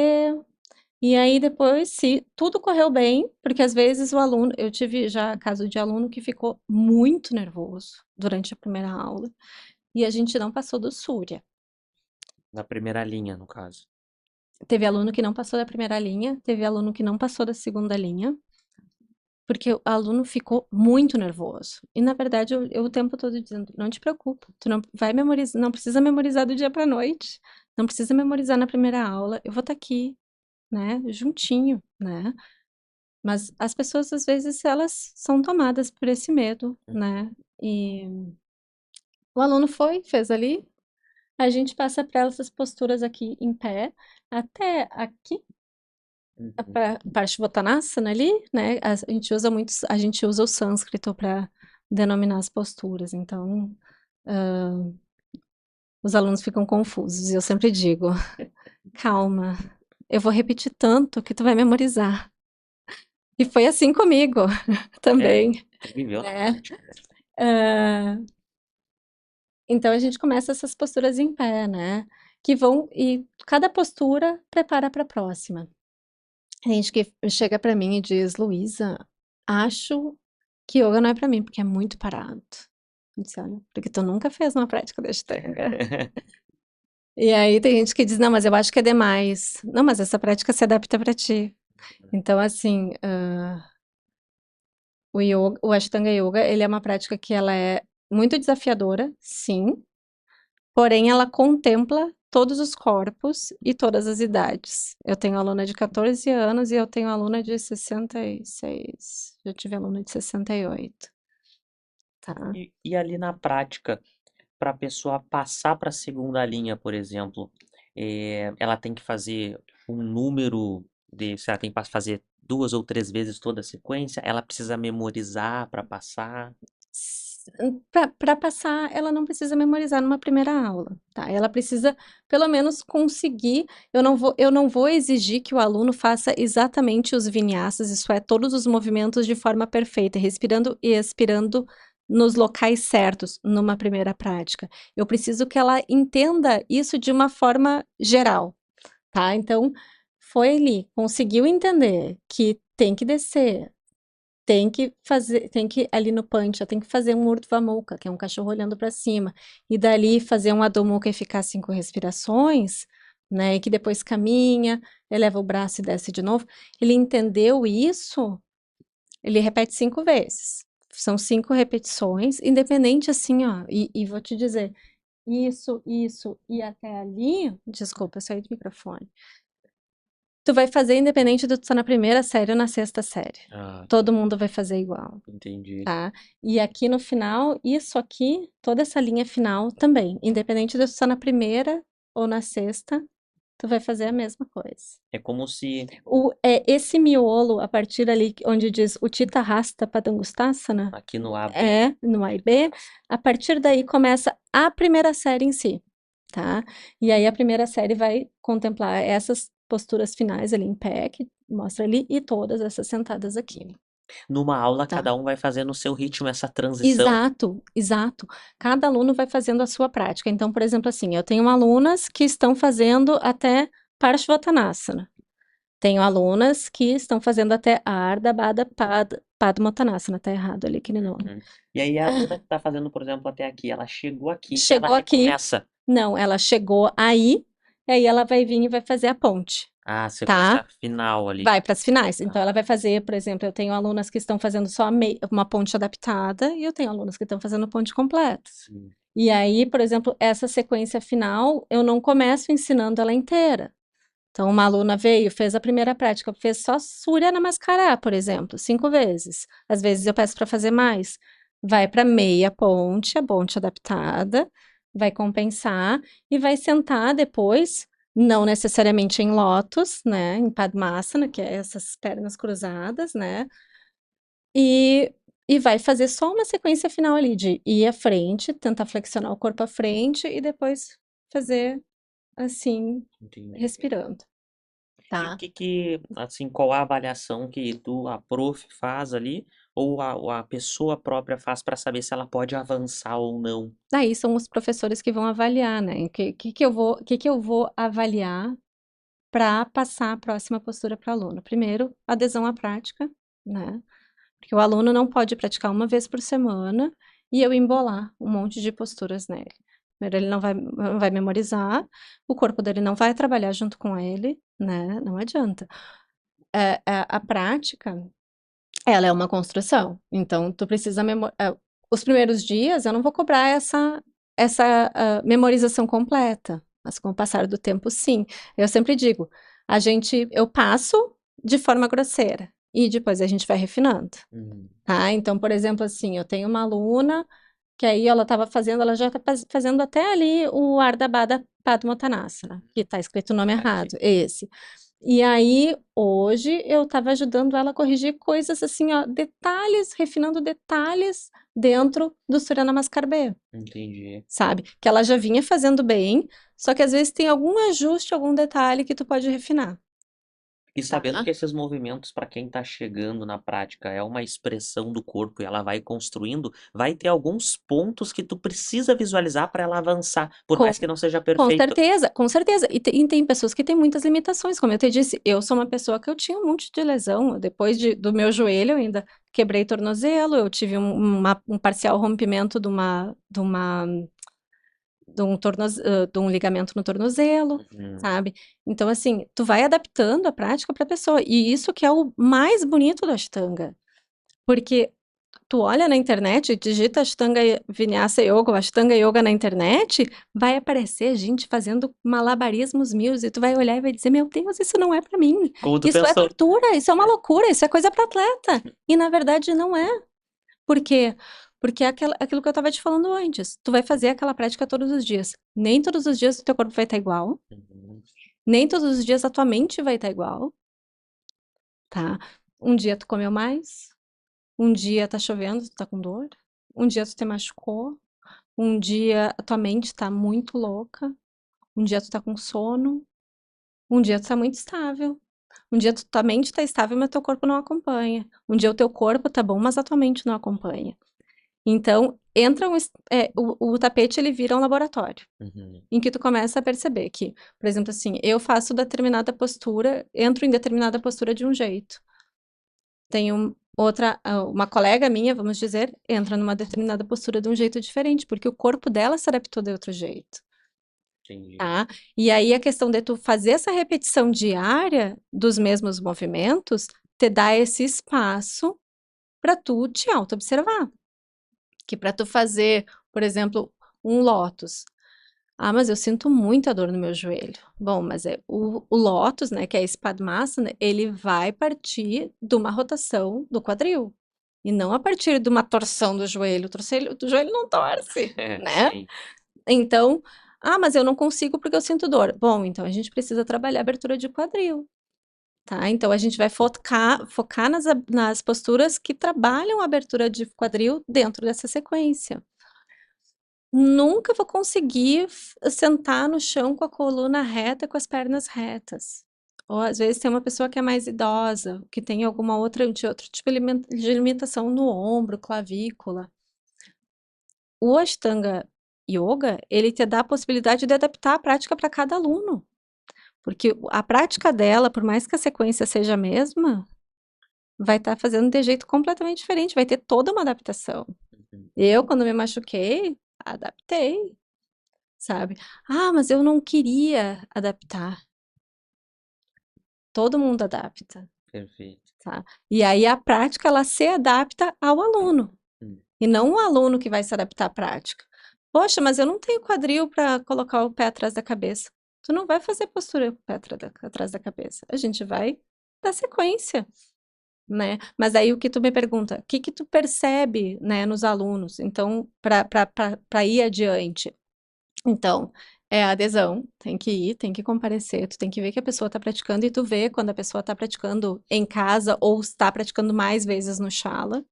e aí depois, se tudo correu bem, porque às vezes o aluno, eu tive já caso de aluno que ficou muito nervoso durante a primeira aula, e a gente não passou do Surya. Na primeira linha, no caso. Teve aluno que não passou da primeira linha, teve aluno que não passou da segunda linha, porque o aluno ficou muito nervoso. E na verdade, eu o tempo todo dizendo, não te preocupa, tu não vai memorizar, não precisa memorizar do dia para noite, não precisa memorizar na primeira aula, eu vou estar aqui, né, juntinho, né? Mas as pessoas às vezes elas são tomadas por esse medo, né? E o aluno fez ali, a gente passa para essas posturas aqui em pé, até aqui Uhum. para Parshvottanasana ali, né? A gente usa o sânscrito para denominar as posturas. Então, ah, os alunos ficam confusos. E eu sempre digo, calma, eu vou repetir tanto que tu vai memorizar. E foi assim comigo É, também, tu viveu na né? prática. Ah, então a gente começa essas posturas em pé, né? E cada postura prepara para a próxima. Tem gente que chega para mim e diz, Luísa, acho que yoga não é pra mim, porque é muito parado. Eu disse, olha, porque tu nunca fez uma prática de Ashtanga. E aí tem gente que diz, não, mas eu acho que é demais. Não, mas essa prática se adapta pra ti. Então, assim, o Ashtanga Yoga, ele é uma prática que ela é muito desafiadora, sim, porém ela contempla todos os corpos e todas as idades. Eu tenho aluna de 14 anos e eu tenho aluna de 66. Já tive aluna de 68. tá? E ali na prática, para a pessoa passar para a segunda linha, por exemplo, ela tem que fazer um número se ela tem que fazer 2 ou 3 vezes toda a sequência, ela precisa memorizar para passar. Para passar, ela não precisa memorizar numa primeira aula, tá? Ela precisa, pelo menos, conseguir. Eu não vou exigir que o aluno faça exatamente os vinyasas, isso é, todos os movimentos de forma perfeita, respirando e expirando nos locais certos, numa primeira prática. Eu preciso que ela entenda isso de uma forma geral, tá? Então, foi ali, conseguiu entender que tem que descer, tem que fazer, tem que ali no Pancha, tem que fazer um Urdhva Mukha, que é um cachorro olhando para cima, e dali fazer um Adho Mukha e ficar 5 respirações, né? E que depois caminha, eleva o braço e desce de novo. Ele entendeu isso, ele repete 5 vezes. São 5 repetições, independente assim, ó. E vou te dizer, isso e até ali. Desculpa, eu saí do microfone. Tu vai fazer independente de tu estar na primeira série ou na sexta série. Ah, Todo mundo vai fazer igual. entendi. Tá? E aqui no final, isso aqui, toda essa linha final também, independente de tu estar na primeira ou na sexta, tu vai fazer a mesma coisa. É como se Esse miolo, a partir ali onde diz o Chitta Hasta Padangusthasana, aqui no AB. no A e B, a partir daí começa a primeira série em si, tá? E aí a primeira série vai contemplar essas posturas finais ali em pé, que mostra ali, e todas essas sentadas aqui. Numa aula, Tá? cada um vai fazer no seu ritmo essa transição. Exato, exato. Cada aluno vai fazendo a sua prática. Então, por exemplo, assim, eu tenho alunas que estão fazendo até Parshvattanasana. Tenho alunas que estão fazendo até Ardha Baddha Padmottanasana. Tá errado ali aquele nome. Uhum. E aí a aluna que está fazendo, por exemplo, até aqui, ela chegou aqui, ela Chegou aqui, recomeça não, ela chegou aí, e aí ela vai vir e vai fazer a ponte, a tá? sequência final ali. Vai para as finais. Tá. Então, ela vai fazer, por exemplo, eu tenho alunas que estão fazendo só uma ponte adaptada e eu tenho alunas que estão fazendo ponte completa. Sim. E aí, por exemplo, essa sequência final, eu não começo ensinando ela inteira. Então, uma aluna veio, fez a primeira prática, fez só Surya Namaskara, por exemplo, 5 vezes. Às vezes eu peço para fazer mais. Vai para meia ponte, a ponte adaptada, vai compensar e vai sentar depois, não necessariamente em lótus, né, em Padmasana, que é essas pernas cruzadas, né, e, e vai fazer só uma sequência final ali de ir à frente, tentar flexionar o corpo à frente e depois fazer assim, Entendi. respirando, E o tá? que, assim, qual a avaliação que a prof faz ali, ou a pessoa própria faz para saber se ela pode avançar ou não? Daí são os professores que vão avaliar, né? O que que eu vou avaliar para passar a próxima postura para o aluno? Primeiro, adesão à prática, né? Porque o aluno não pode praticar uma vez por semana e eu embolar um monte de posturas nele. Primeiro, ele não vai memorizar, o corpo dele não vai trabalhar junto com ele, né? Não adianta. A prática, ela é uma construção. Então, tu precisa os primeiros dias eu não vou cobrar essa memorização completa, mas com o passar do tempo, sim. Eu sempre digo, eu passo de forma grosseira e depois a gente vai refinando, Uhum. tá? Então, por exemplo, assim, eu tenho uma aluna que aí ela já está fazendo até ali o Ardha Baddha Padmottanasana, que está escrito o nome Aqui. errado, esse. E aí, hoje, eu estava ajudando ela a corrigir coisas assim, ó, detalhes, refinando detalhes dentro do Surya Namaskar B, Entendi. sabe? Que ela já vinha fazendo bem, só que às vezes tem algum ajuste, algum detalhe que tu pode refinar, E sabendo tá? que esses movimentos, para quem está chegando na prática, é uma expressão do corpo e ela vai construindo, vai ter alguns pontos que tu precisa visualizar para ela avançar, por Com, mais que não seja com perfeito. certeza, com certeza. E tem pessoas que têm muitas limitações, como eu te disse, eu sou uma pessoa que eu tinha um monte de lesão. Depois do meu joelho, eu ainda quebrei tornozelo, eu tive um parcial rompimento de um ligamento no tornozelo, Uhum. sabe? Então, assim, tu vai adaptando a prática para a pessoa. E isso que é o mais bonito do Ashtanga. Porque tu olha na internet, digita Ashtanga Vinyasa Yoga ou Ashtanga Yoga na internet, vai aparecer gente fazendo malabarismos mil e tu vai olhar e vai dizer, meu Deus, isso não é para mim. Como tu Isso é pensou? tortura, isso é uma loucura, isso é coisa para atleta. E na verdade não é. Por quê? Porque é aquilo que eu estava te falando antes. Tu vai fazer aquela prática todos os dias. Nem todos os dias o teu corpo vai estar igual. Uhum. Nem todos os dias a tua mente vai estar igual, tá? Um dia tu comeu mais, um dia tá chovendo, tu tá com dor, um dia tu te machucou, um dia a tua mente tá muito louca, um dia tu tá com sono, um dia tu tá muito estável. Um dia tua mente tá estável, mas teu corpo não acompanha. Um dia o teu corpo tá bom, mas a tua mente não acompanha. Então, o tapete ele vira um laboratório, Uhum. em que tu começa a perceber que, por exemplo, assim, eu faço determinada postura, entro em determinada postura de um jeito. Tenho uma colega minha, vamos dizer, entra numa determinada postura de um jeito diferente, porque o corpo dela se adaptou de outro jeito, Entendi. tá? E aí a questão de tu fazer essa repetição diária dos mesmos movimentos te dá esse espaço para tu te auto-observar. Que para tu fazer, por exemplo, um lótus. Ah, mas eu sinto muita dor no meu joelho. Bom, mas o lótus, né, que é esse Padmasana, ele vai partir de uma rotação do quadril. E não a partir de uma torção do joelho. O joelho não torce, né? Sim. Então, mas eu não consigo porque eu sinto dor. Bom, então a gente precisa trabalhar a abertura de quadril, tá? Então a gente vai focar nas posturas que trabalham a abertura de quadril dentro dessa sequência. Nunca vou conseguir sentar no chão com a coluna reta, com as pernas retas. Ou às vezes tem uma pessoa que é mais idosa, que tem alguma outro tipo de limitação no ombro, clavícula. O Ashtanga Yoga, ele te dá a possibilidade de adaptar a prática para cada aluno. Porque a prática dela, por mais que a sequência seja a mesma, vai estar fazendo de jeito completamente diferente, vai ter toda uma adaptação. Uhum. Eu, quando me machuquei, adaptei, sabe? Ah, mas eu não queria adaptar. Todo mundo adapta, Perfeito. tá? E aí a prática, ela se adapta ao aluno, Hum. e não o aluno que vai se adaptar à prática. Poxa, mas eu não tenho quadril para colocar o pé atrás da cabeça. Tu não vai fazer postura com o pé atrás da cabeça. A gente vai dar sequência, né? Mas aí o que tu me pergunta, o que que tu percebe, né, nos alunos? Então, para ir adiante. Então, é a adesão, tem que ir, tem que comparecer, tu tem que ver que a pessoa está praticando e tu vê quando a pessoa está praticando em casa ou está praticando mais vezes no Shala,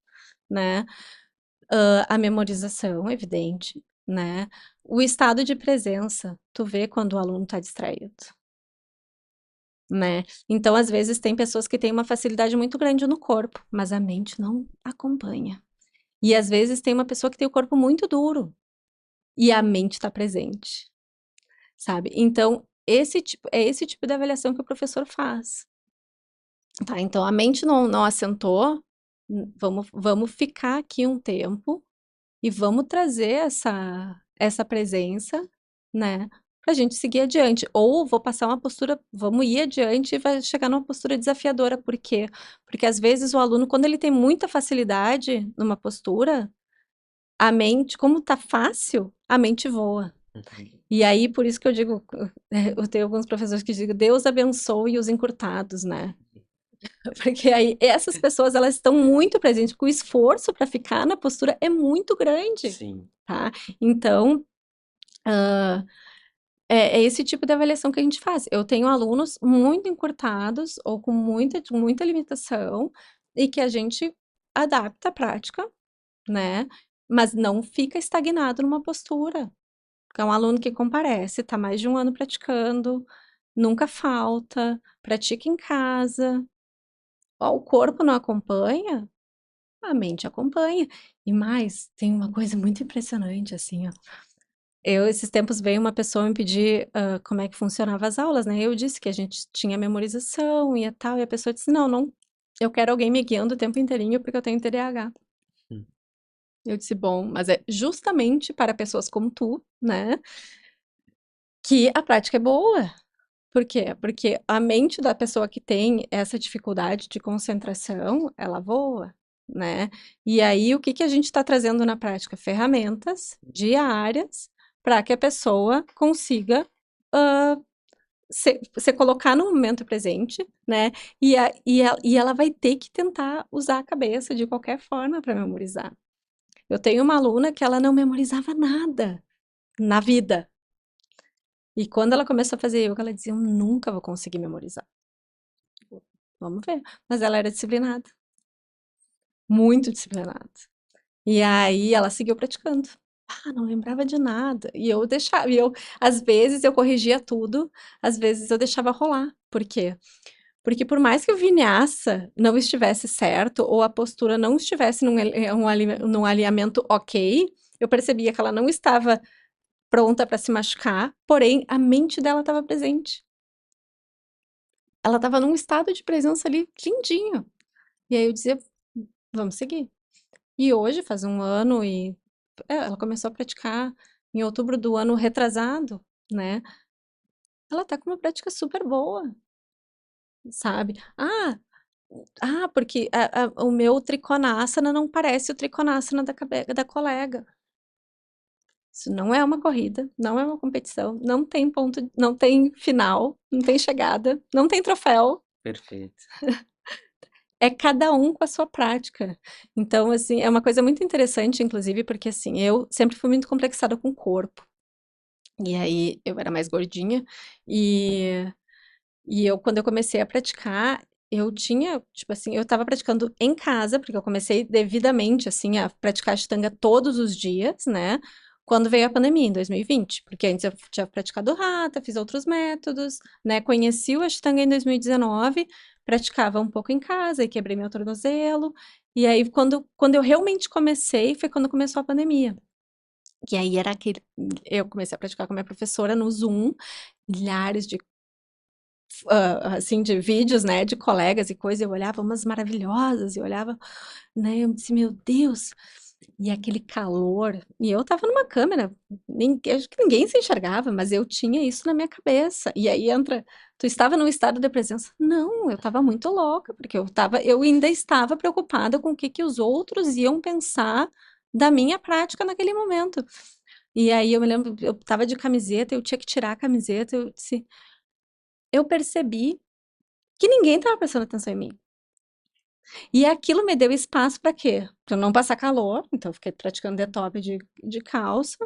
né? A memorização, evidente, né? O estado de presença, tu vê quando o aluno está distraído, né? Então, às vezes, tem pessoas que têm uma facilidade muito grande no corpo, mas a mente não acompanha. E às vezes tem uma pessoa que tem o corpo muito duro e a mente está presente, sabe? Então, esse tipo de avaliação que o professor faz, tá? Então, a mente não assentou, vamos ficar aqui um tempo e vamos trazer essa presença, né? Pra gente seguir adiante. Ou vou passar uma postura, vamos ir adiante e vai chegar numa postura desafiadora. Por quê? Porque às vezes o aluno, quando ele tem muita facilidade numa postura, a mente, como tá fácil, a mente voa. Uhum. E aí, por isso que eu digo, eu tenho alguns professores que dizem, Deus abençoe os encurtados, né? Porque aí essas pessoas, elas estão muito presentes, porque o esforço para ficar na postura é muito grande, Sim. tá? Então, ah, é esse tipo de avaliação que a gente faz. Eu tenho alunos muito encurtados ou com muita limitação e que a gente adapta a prática, né? Mas não fica estagnado numa postura. É um aluno que comparece, está mais de um ano praticando, nunca falta, pratica em casa. Ó, o corpo não acompanha, a mente acompanha. E mais, tem uma coisa muito impressionante, assim, ó. Esses tempos, veio uma pessoa me pedir como é que funcionava as aulas, né? Eu disse que a gente tinha memorização e tal, e a pessoa disse, não, eu quero alguém me guiando o tempo inteirinho porque eu tenho TDAH. Hum. Eu disse, bom, mas é justamente para pessoas como tu, né, que a prática é boa. Por quê? Porque a mente da pessoa que tem essa dificuldade de concentração, ela voa, né? E aí, o que que a gente está trazendo na prática? Ferramentas diárias para que a pessoa consiga ah, se colocar no momento presente, né? E ela vai ter que tentar usar a cabeça de qualquer forma para memorizar. Eu tenho uma aluna que ela não memorizava nada na vida. E quando ela começou a fazer yoga, ela dizia: Eu nunca vou conseguir memorizar. Vamos ver. Mas ela era disciplinada, muito disciplinada. E aí ela seguiu praticando. Ah, não lembrava de nada. E eu deixava, às vezes eu corrigia tudo, às vezes eu deixava rolar. Por quê? Porque por mais que o vinyasa não estivesse certo, ou a postura não estivesse num alinhamento ok, eu percebia que ela não estava pronta para se machucar, porém a mente dela estava presente. Ela estava num estado de presença ali lindinho. E aí eu dizia, vamos seguir. E hoje, faz um ano ela começou a praticar em outubro do ano retrasado, né? Ela tá com uma prática super boa, sabe? Porque o meu Trikonasana não parece o Trikonasana da colega. Isso não é uma corrida, não é uma competição, não tem ponto, não tem final, não tem chegada, não tem troféu. Perfeito. É cada um com a sua prática. Então, assim, é uma coisa muito interessante, inclusive, porque, assim, eu sempre fui muito complexada com o corpo. E aí, eu era mais gordinha. E, quando eu comecei a praticar, eu tinha, tipo assim, eu tava praticando em casa, porque eu comecei devidamente, assim, a praticar Ashtanga todos os dias, né? Quando veio a pandemia, em 2020. Porque antes eu tinha praticado Hatha, fiz outros métodos, né? Conheci o Ashtanga em 2019, praticava um pouco em casa e quebrei meu tornozelo. E aí, quando eu realmente comecei, foi quando começou a pandemia. E aí era aquele. Eu comecei a praticar com a minha professora no Zoom, milhares de, assim, de vídeos, né, de colegas e coisa. Eu olhava umas maravilhosas, e olhava, né, eu disse, meu Deus. E aquele calor. E eu tava numa câmera, acho que ninguém se enxergava, mas eu tinha isso na minha cabeça. E aí entra. Tu estava num estado de presença? Não, eu estava muito louca, porque eu ainda estava preocupada com o que que os outros iam pensar da minha prática naquele momento. E aí eu me lembro, eu tava de camiseta, eu tinha que tirar a camiseta, eu percebi que ninguém tava prestando atenção em mim. E aquilo me deu espaço para quê? Para eu não passar calor, então eu fiquei praticando detox de calça,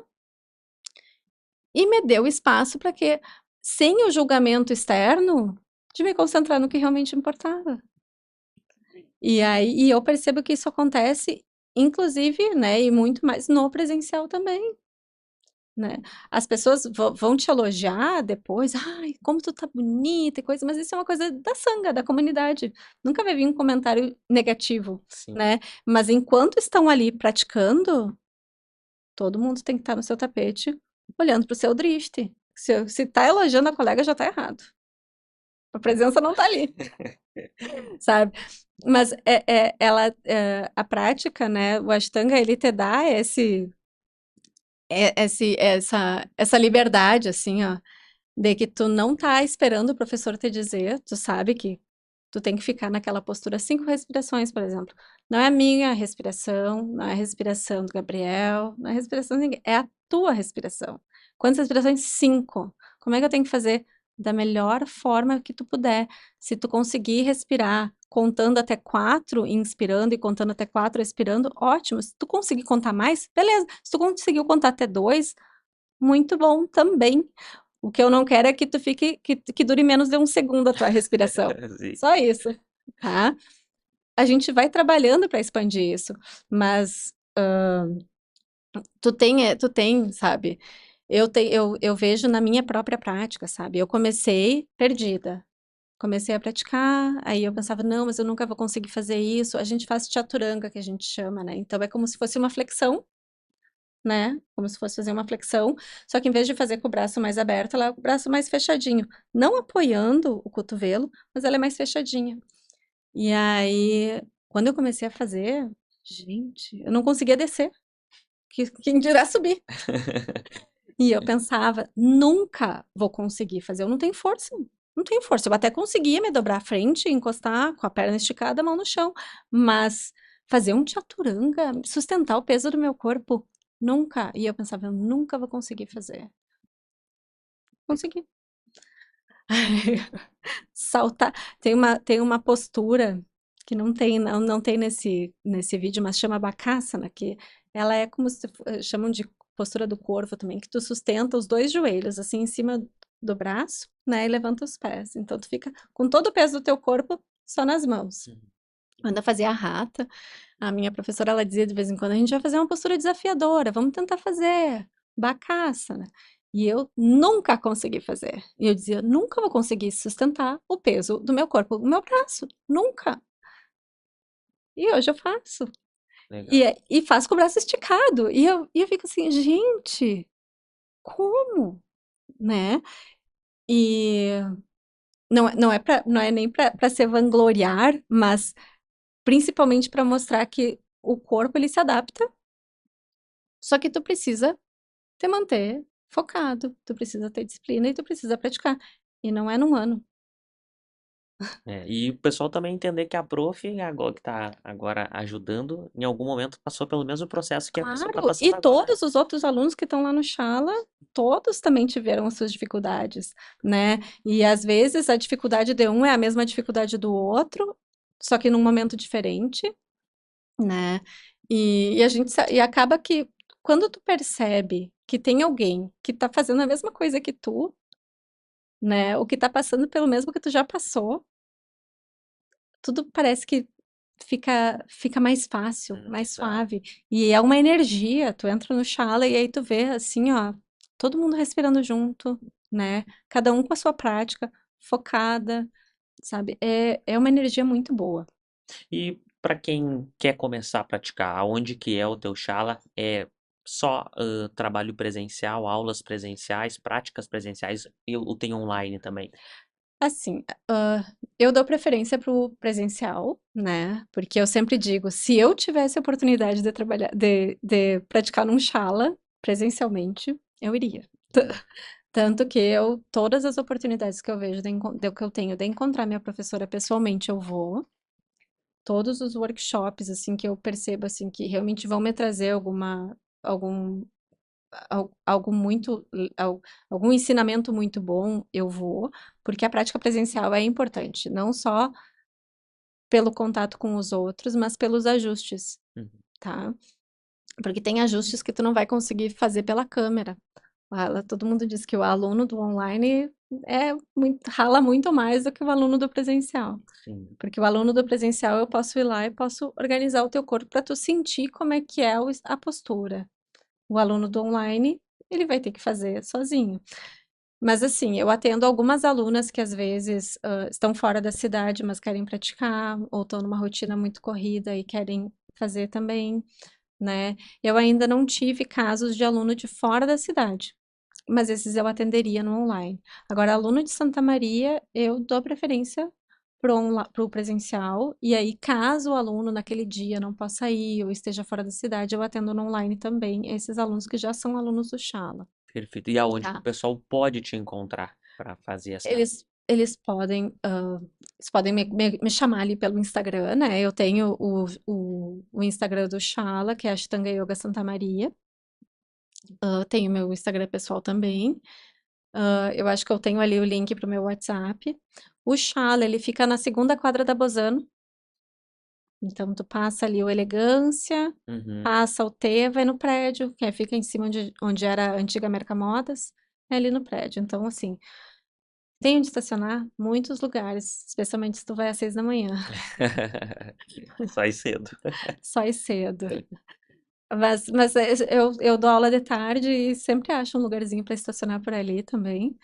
e me deu espaço para quê? Sem o julgamento externo, de me concentrar no que realmente importava. E aí, eu percebo que isso acontece, inclusive, né, e muito mais no presencial também. Né? As pessoas vão te elogiar depois, ai, como tu tá bonita e coisa, mas isso é uma coisa da sanga, da comunidade. Nunca vai vir um comentário negativo, Sim. né? Mas enquanto estão ali praticando, todo mundo tem que estar no seu tapete, olhando pro seu drift. Se tá elogiando a colega, já tá errado. A presença não tá ali, sabe? Mas a prática, né? O Ashtanga, ele te dá essa liberdade, assim, ó. De que tu não tá esperando o professor te dizer, tu sabe que tu tem que ficar naquela postura 5 respirações, por exemplo. Não é a minha respiração, não é a respiração do Gabriel, não é a respiração de ninguém, é a tua respiração. Quantas respirações? 5. Como é que eu tenho que fazer? Da melhor forma que tu puder. Se tu conseguir respirar contando até 4, inspirando e contando até 4, expirando, ótimo. Se tu conseguir contar mais, beleza. Se tu conseguiu contar até 2, muito bom também. O que eu não quero é que tu fique, que dure menos de 1 segundo a tua respiração. Sim. Só isso, tá? A gente vai trabalhando para expandir isso, mas tu tem, sabe? Eu vejo na minha própria prática, sabe? Eu comecei perdida. Comecei a praticar, aí eu pensava, não, mas eu nunca vou conseguir fazer isso. A gente faz chaturanga, que a gente chama, né? Então é como se fosse uma flexão, né? Como se fosse fazer uma flexão, só que em vez de fazer com o braço mais aberto, ela é com o braço mais fechadinho, não apoiando o cotovelo, mas ela é mais fechadinha. E aí, quando eu comecei a fazer, gente, eu não conseguia descer, quem dirá subir. E eu pensava, nunca vou conseguir fazer, eu não tenho força. Não tenho força. Eu até conseguia me dobrar à frente, encostar com a perna esticada, a mão no chão, mas fazer um chaturanga, sustentar o peso do meu corpo, nunca. E eu pensava, eu nunca vou conseguir fazer. Consegui. Saltar. Tem uma postura que não tem nesse vídeo, mas chama Bakasana, que ela é como se chamam de postura do corvo também, que tu sustenta os dois joelhos assim em cima do braço, né, e levanta os pés. Então tu fica com todo o peso do teu corpo só nas mãos. Uhum. Quando eu fazia a rata, a minha professora ela dizia de vez em quando, a gente vai fazer uma postura desafiadora, vamos tentar fazer Bakasana. E eu nunca consegui fazer. E eu dizia, nunca vou conseguir sustentar o peso do meu corpo, do meu braço, nunca. E hoje eu faço. Legal. E faço com o braço esticado. E eu fico assim, gente, como? Né? E não é nem para se vangloriar, mas principalmente para mostrar que o corpo ele se adapta, só que tu precisa te manter focado, tu precisa ter disciplina e tu precisa praticar. E não é num ano. E o pessoal também entender que a prof, agora, que tá agora ajudando, em algum momento passou pelo mesmo processo que a pessoa tá Claro, e passando agora. todos os outros alunos que estão lá no Shala, todos também tiveram as suas dificuldades, né? E às vezes a dificuldade de um é a mesma dificuldade do outro, só que num momento diferente, né? E acaba que quando tu percebe que tem alguém que tá fazendo a mesma coisa que tu, né? O que tá passando pelo mesmo que tu já passou, tudo parece que fica mais fácil, mais Exato. suave. E é uma energia, tu entra no Shala e aí tu vê assim, ó, todo mundo respirando junto, né? Cada um com a sua prática, focada, sabe? É uma energia muito boa. E para quem quer começar a praticar, aonde que é o teu Shala? É só trabalho presencial, aulas presenciais, práticas presenciais, ou tem online também? Assim, eu dou preferência pro presencial, né? Porque eu sempre digo, se eu tivesse a oportunidade de trabalhar, de praticar num Shala presencialmente, eu iria. Tanto que todas as oportunidades que eu vejo, que eu tenho de encontrar minha professora pessoalmente, eu vou. Todos os workshops, assim, que eu percebo, assim, que realmente vão me trazer algum, algo muito, algum ensinamento muito bom, eu vou, porque a prática presencial é importante, não só pelo contato com os outros, mas pelos ajustes, Uhum. tá? Porque tem ajustes que tu não vai conseguir fazer pela câmera. Todo mundo diz que o aluno do online rala muito mais do que o aluno do presencial. Sim. Porque o aluno do presencial eu posso ir lá e posso organizar o teu corpo para tu sentir como é que é a postura. O aluno do online, ele vai ter que fazer sozinho. Mas assim, eu atendo algumas alunas que às vezes estão fora da cidade, mas querem praticar, ou estão numa rotina muito corrida e querem fazer também, né? Eu ainda não tive casos de aluno de fora da cidade, mas esses eu atenderia no online. Agora, aluno de Santa Maria, eu dou preferência para o presencial, e aí, caso o aluno naquele dia não possa ir ou esteja fora da cidade, eu atendo no online também, esses alunos que já são alunos do Shala, Perfeito. E aonde que o tá? pessoal pode te encontrar para fazer essa? Eles podem me chamar ali pelo Instagram, né? Eu tenho o Instagram do Shala, que é Ashtanga Yoga Santa Maria. Tenho meu Instagram pessoal também. Eu acho que eu tenho ali o link para o meu WhatsApp. O Shala, ele fica na segunda quadra da Bozano. Então, tu passa ali o Elegância, Uhum. passa o T, vai no prédio, que fica em cima onde era a antiga Mercamodas, é ali no prédio. Então, assim, tem onde estacionar, muitos lugares, especialmente se tu vai às 6 da manhã, Sai cedo. só ir cedo. Eu dou aula de tarde e sempre acho um lugarzinho para estacionar por ali também.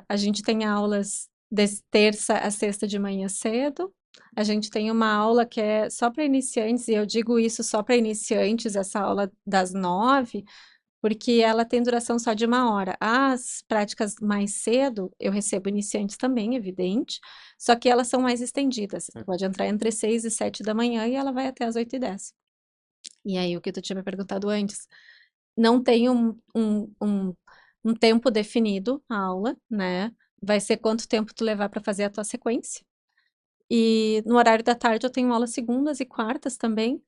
A gente tem aulas de terça a sexta de manhã cedo. A gente tem uma aula que é só para iniciantes, e eu digo isso só para iniciantes, essa aula das 9, porque ela tem duração só de 1 hora. As práticas mais cedo, eu recebo iniciantes também, evidente, só que elas são mais estendidas. Você pode entrar entre 6 e 7 da manhã e ela vai até as 8h10. E aí, o que tu tinha me perguntado antes, não tem um tempo definido a aula, né? Vai ser quanto tempo tu levar para fazer a tua sequência. E no horário da tarde eu tenho aula segundas e quartas também,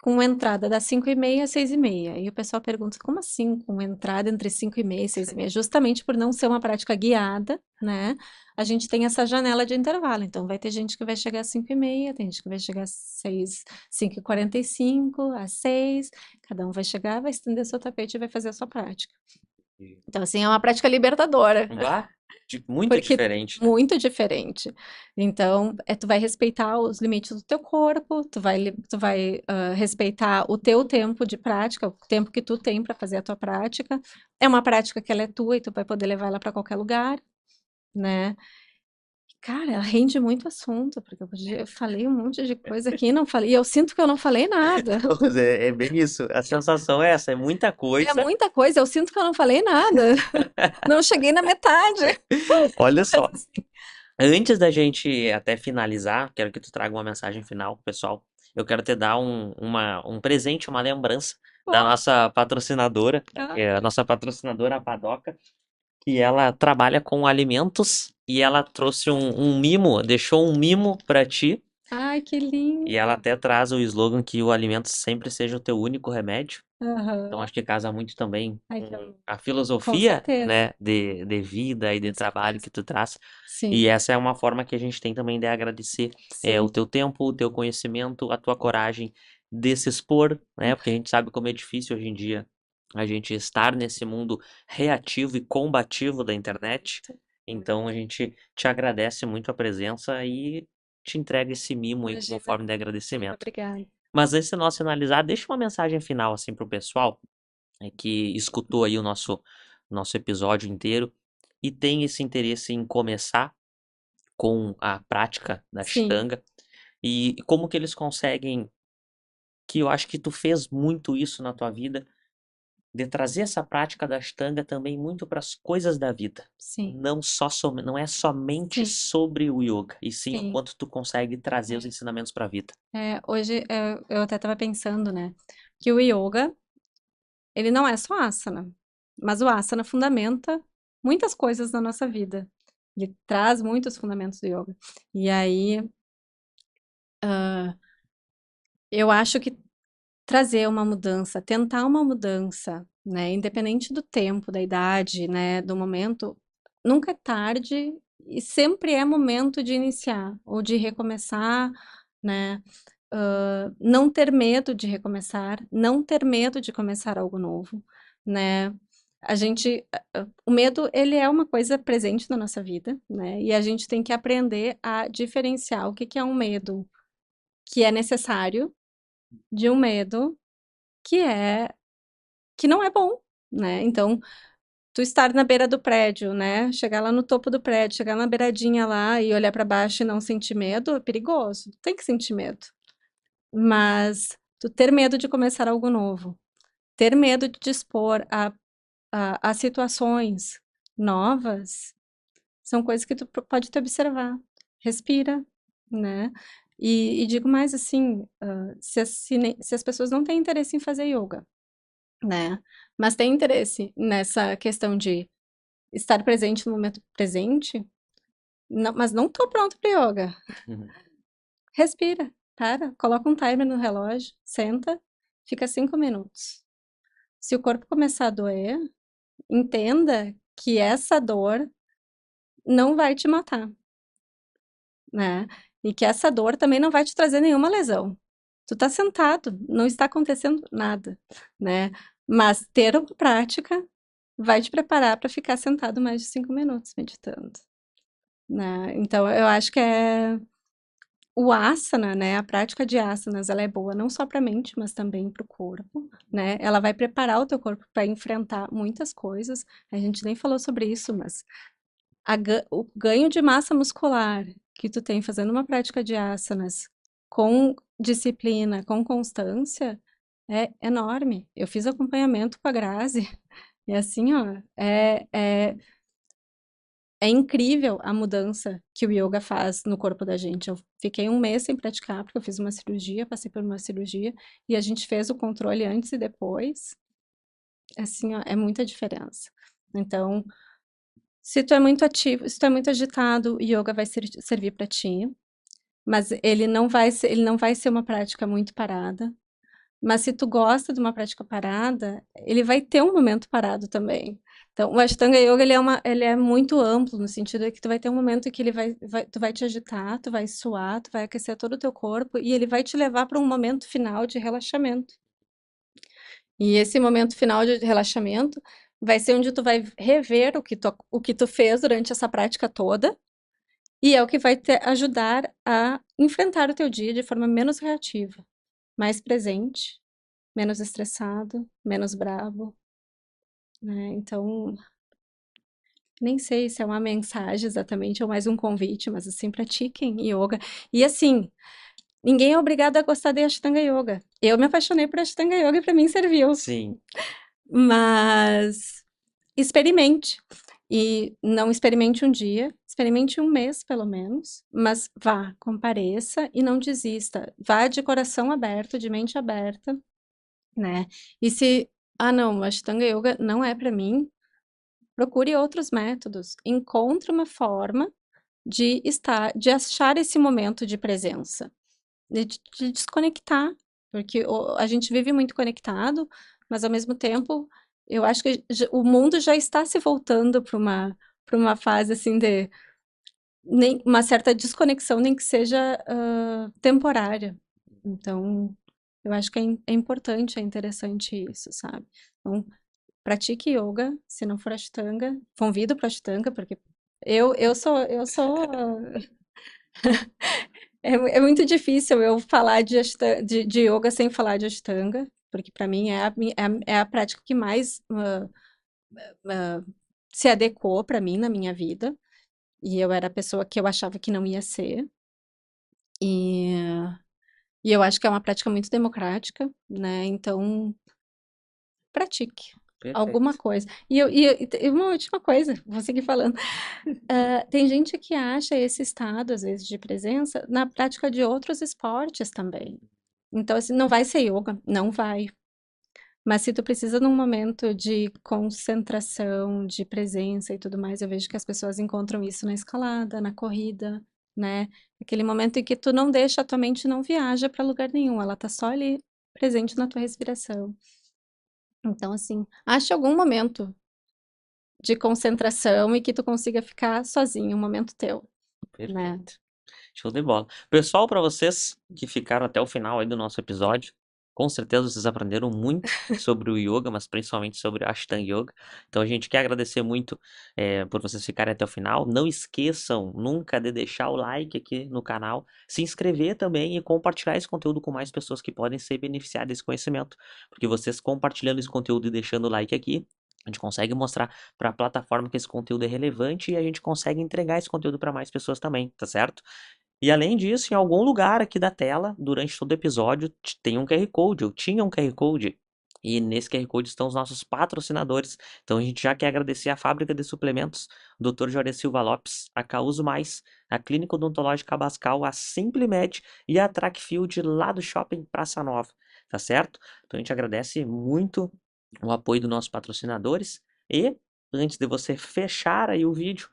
com entrada das 5h30 às 6h30. E o pessoal pergunta, como assim, com entrada entre 5h30 e 6h30? Justamente por não ser uma prática guiada, né? A gente tem essa janela de intervalo. Então, vai ter gente que vai chegar às 5h30, tem gente que vai chegar às 5h45, às 6. Cada um vai chegar, vai estender seu tapete e vai fazer a sua prática. Então, assim, é uma prática libertadora. Bah, muito Porque diferente, né? muito diferente. Então, tu vai respeitar os limites do teu corpo, tu vai respeitar o teu tempo de prática, o tempo que tu tem para fazer a tua prática. É uma prática que ela é tua e tu vai poder levar ela para qualquer lugar, né? Cara, ela rende muito assunto, porque eu falei um monte de coisa aqui e não falei, e eu sinto que eu não falei nada. É bem isso. A sensação é essa, é muita É coisa. muita coisa, eu sinto que eu não falei nada. Não cheguei na metade. Olha Mas só. Antes da gente até finalizar, quero que tu traga uma mensagem final pro pessoal. Eu quero te dar um presente, uma lembrança da Pô, nossa patrocinadora, ah, a nossa patrocinadora, a Padoca, que ela trabalha com alimentos e ela trouxe um mimo, deixou um mimo pra ti. ai, que E ela lindo. até traz o slogan que o alimento sempre seja o teu único remédio. Então Aham. acho que casa muito também Ai, que com amor. a Com filosofia, certeza, né, de vida e de com trabalho certeza. que tu traz. E Sim, essa é uma forma que a gente tem também de agradecer o sim. teu tempo, o teu conhecimento, a tua coragem de se expor, né? Porque a gente sabe como é difícil hoje em dia a gente estar nesse mundo reativo e combativo da internet. Então a gente te agradece muito a presença e te entrega esse mimo aí como Imagina. forma de agradecimento. Obrigada. Mas antes de nós finalizar, deixa uma mensagem final assim pro pessoal que escutou aí o nosso episódio inteiro e tem esse interesse em começar com a prática da Sim, Ashtanga e como que eles conseguem, que eu acho que tu fez muito isso na tua vida, de trazer essa prática da Ashtanga também muito para as coisas da vida. sim, Não é somente sim, sobre o yoga, e sim o sim. quanto tu consegue trazer os ensinamentos para a vida. Hoje eu até estava pensando, né, que o yoga, ele não é só asana, mas o asana fundamenta muitas coisas na nossa vida. Ele traz muitos fundamentos do yoga. E aí, eu acho que trazer uma mudança, tentar uma mudança, né, independente do tempo, da idade, né, do momento, nunca é tarde e sempre é momento de iniciar ou de recomeçar, né? Não ter medo de recomeçar, não ter medo de começar algo novo, né? O medo, ele é uma coisa presente na nossa vida, né? E a gente tem que aprender a diferenciar o que que é um medo que é necessário de um medo que é que não é bom, né? Então, tu estar na beira do prédio, né? Chegar lá no topo do prédio, chegar na beiradinha lá e olhar para baixo e não sentir medo é perigoso. Tem que sentir medo. Mas tu ter medo de começar algo novo, ter medo de te expor a situações novas, são coisas que tu pode te observar. Respira, né? E digo mais assim, se as pessoas não têm interesse em fazer yoga, né? Mas têm interesse nessa questão de estar presente no momento presente, mas não tô pronto para yoga. Uhum. Respira, para, coloca um timer no relógio, senta, fica 5 minutos. Se o corpo começar a doer, entenda que essa dor não vai te matar, né? E que essa dor também não vai te trazer nenhuma lesão. Tu tá sentado, não está acontecendo nada, né? Mas ter uma prática vai te preparar para ficar sentado mais de 5 minutos meditando, né? Então, eu acho que o asana, né, a prática de asanas, ela é boa não só para a mente, mas também para o corpo, né? Ela vai preparar o teu corpo para enfrentar muitas coisas. A gente nem falou sobre isso, mas o ganho de massa muscular que tu tem fazendo uma prática de asanas com disciplina, com constância, é enorme. Eu fiz acompanhamento com a Grazi e assim, ó, é incrível a mudança que o yoga faz no corpo da gente. Eu fiquei um mês sem praticar, porque eu fiz uma cirurgia, passei por uma cirurgia, e a gente fez o controle antes e depois. Assim, ó, é muita diferença. Então, se tu é muito ativo, se tu é muito agitado, o yoga vai servir para ti, mas ele não vai ser uma prática muito parada. Mas se tu gosta de uma prática parada, ele vai ter um momento parado também. Então, o Ashtanga Yoga, ele é muito amplo, no sentido de que tu vai ter um momento que tu vai te agitar, tu vai suar, tu vai aquecer todo o teu corpo, e ele vai te levar para um momento final de relaxamento. E esse momento final de relaxamento vai ser onde tu vai rever o que tu fez durante essa prática toda, e é o que vai te ajudar a enfrentar o teu dia de forma menos reativa, mais presente, menos estressado, menos bravo, né? Então, nem sei se é uma mensagem exatamente ou mais um convite, mas assim, pratiquem yoga. E assim, ninguém é obrigado a gostar de Ashtanga Yoga. Eu me apaixonei por Ashtanga Yoga e para mim serviu. Sim, Mas experimente. E não experimente um dia, experimente um mês pelo menos, mas vá, compareça e não desista. Vá de coração aberto, de mente aberta, né? E se, ah, não, Ashtanga Yoga não é para mim, procure outros métodos. Encontre uma forma de estar, de achar esse momento de presença, de desconectar, porque a gente vive muito conectado, mas ao mesmo tempo, eu acho que o mundo já está se voltando para uma fase assim de uma certa desconexão, nem que seja temporária. Então, eu acho que é importante, é interessante isso, sabe? Então, pratique yoga, se não for Ashtanga, convido para Ashtanga, porque eu sou é muito difícil eu falar de yoga sem falar de Ashtanga, porque para mim é a prática que mais ah, se adequou para mim na minha vida. E eu era a pessoa que eu achava que não ia ser. E, e eu acho que é uma prática muito democrática, né? Então, pratique alguma perfeito. coisa. E uma última coisa, vou seguir falando. Tem gente que acha esse estado, às vezes, de presença na prática de outros esportes também. Então, assim, não vai ser yoga, não vai. Mas se tu precisa num momento de concentração, de presença e tudo mais, eu vejo que as pessoas encontram isso na escalada, na corrida, né? Aquele momento em que tu não deixa, a tua mente não viaja para lugar nenhum, ela tá só ali presente na tua respiração. Então, assim, ache algum momento de concentração e que tu consiga ficar sozinho, um momento teu, né? Perfeito. Show de bola. Pessoal, para vocês que ficaram até o final aí do nosso episódio, com certeza vocês aprenderam muito sobre o yoga, mas principalmente sobre Ashtanga Yoga. Então a gente quer agradecer muito por vocês ficarem até o final. Não esqueçam nunca de deixar o like aqui no canal, se inscrever também e compartilhar esse conteúdo com mais pessoas que podem ser beneficiadas desse conhecimento. Porque vocês compartilhando esse conteúdo e deixando o like aqui, a gente consegue mostrar para a plataforma que esse conteúdo é relevante e a gente consegue entregar esse conteúdo para mais pessoas também, tá certo? E além disso, em algum lugar aqui da tela, durante todo o episódio, tem um QR Code, eu tinha um QR Code. E nesse QR Code estão os nossos patrocinadores. Então a gente já quer agradecer a Fábrica de Suplementos, Dr. Jorge Silva Lopes, a Causo Mais, a Clínica Odontológica Bascal, a SimpleMed e a Trackfield lá do Shopping Praça Nova, tá certo? Então a gente agradece muito o apoio dos nossos patrocinadores. E antes de você fechar aí o vídeo,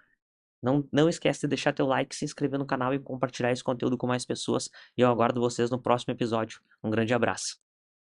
não esquece de deixar teu like, se inscrever no canal e compartilhar esse conteúdo com mais pessoas. E eu aguardo vocês no próximo episódio. Um grande abraço.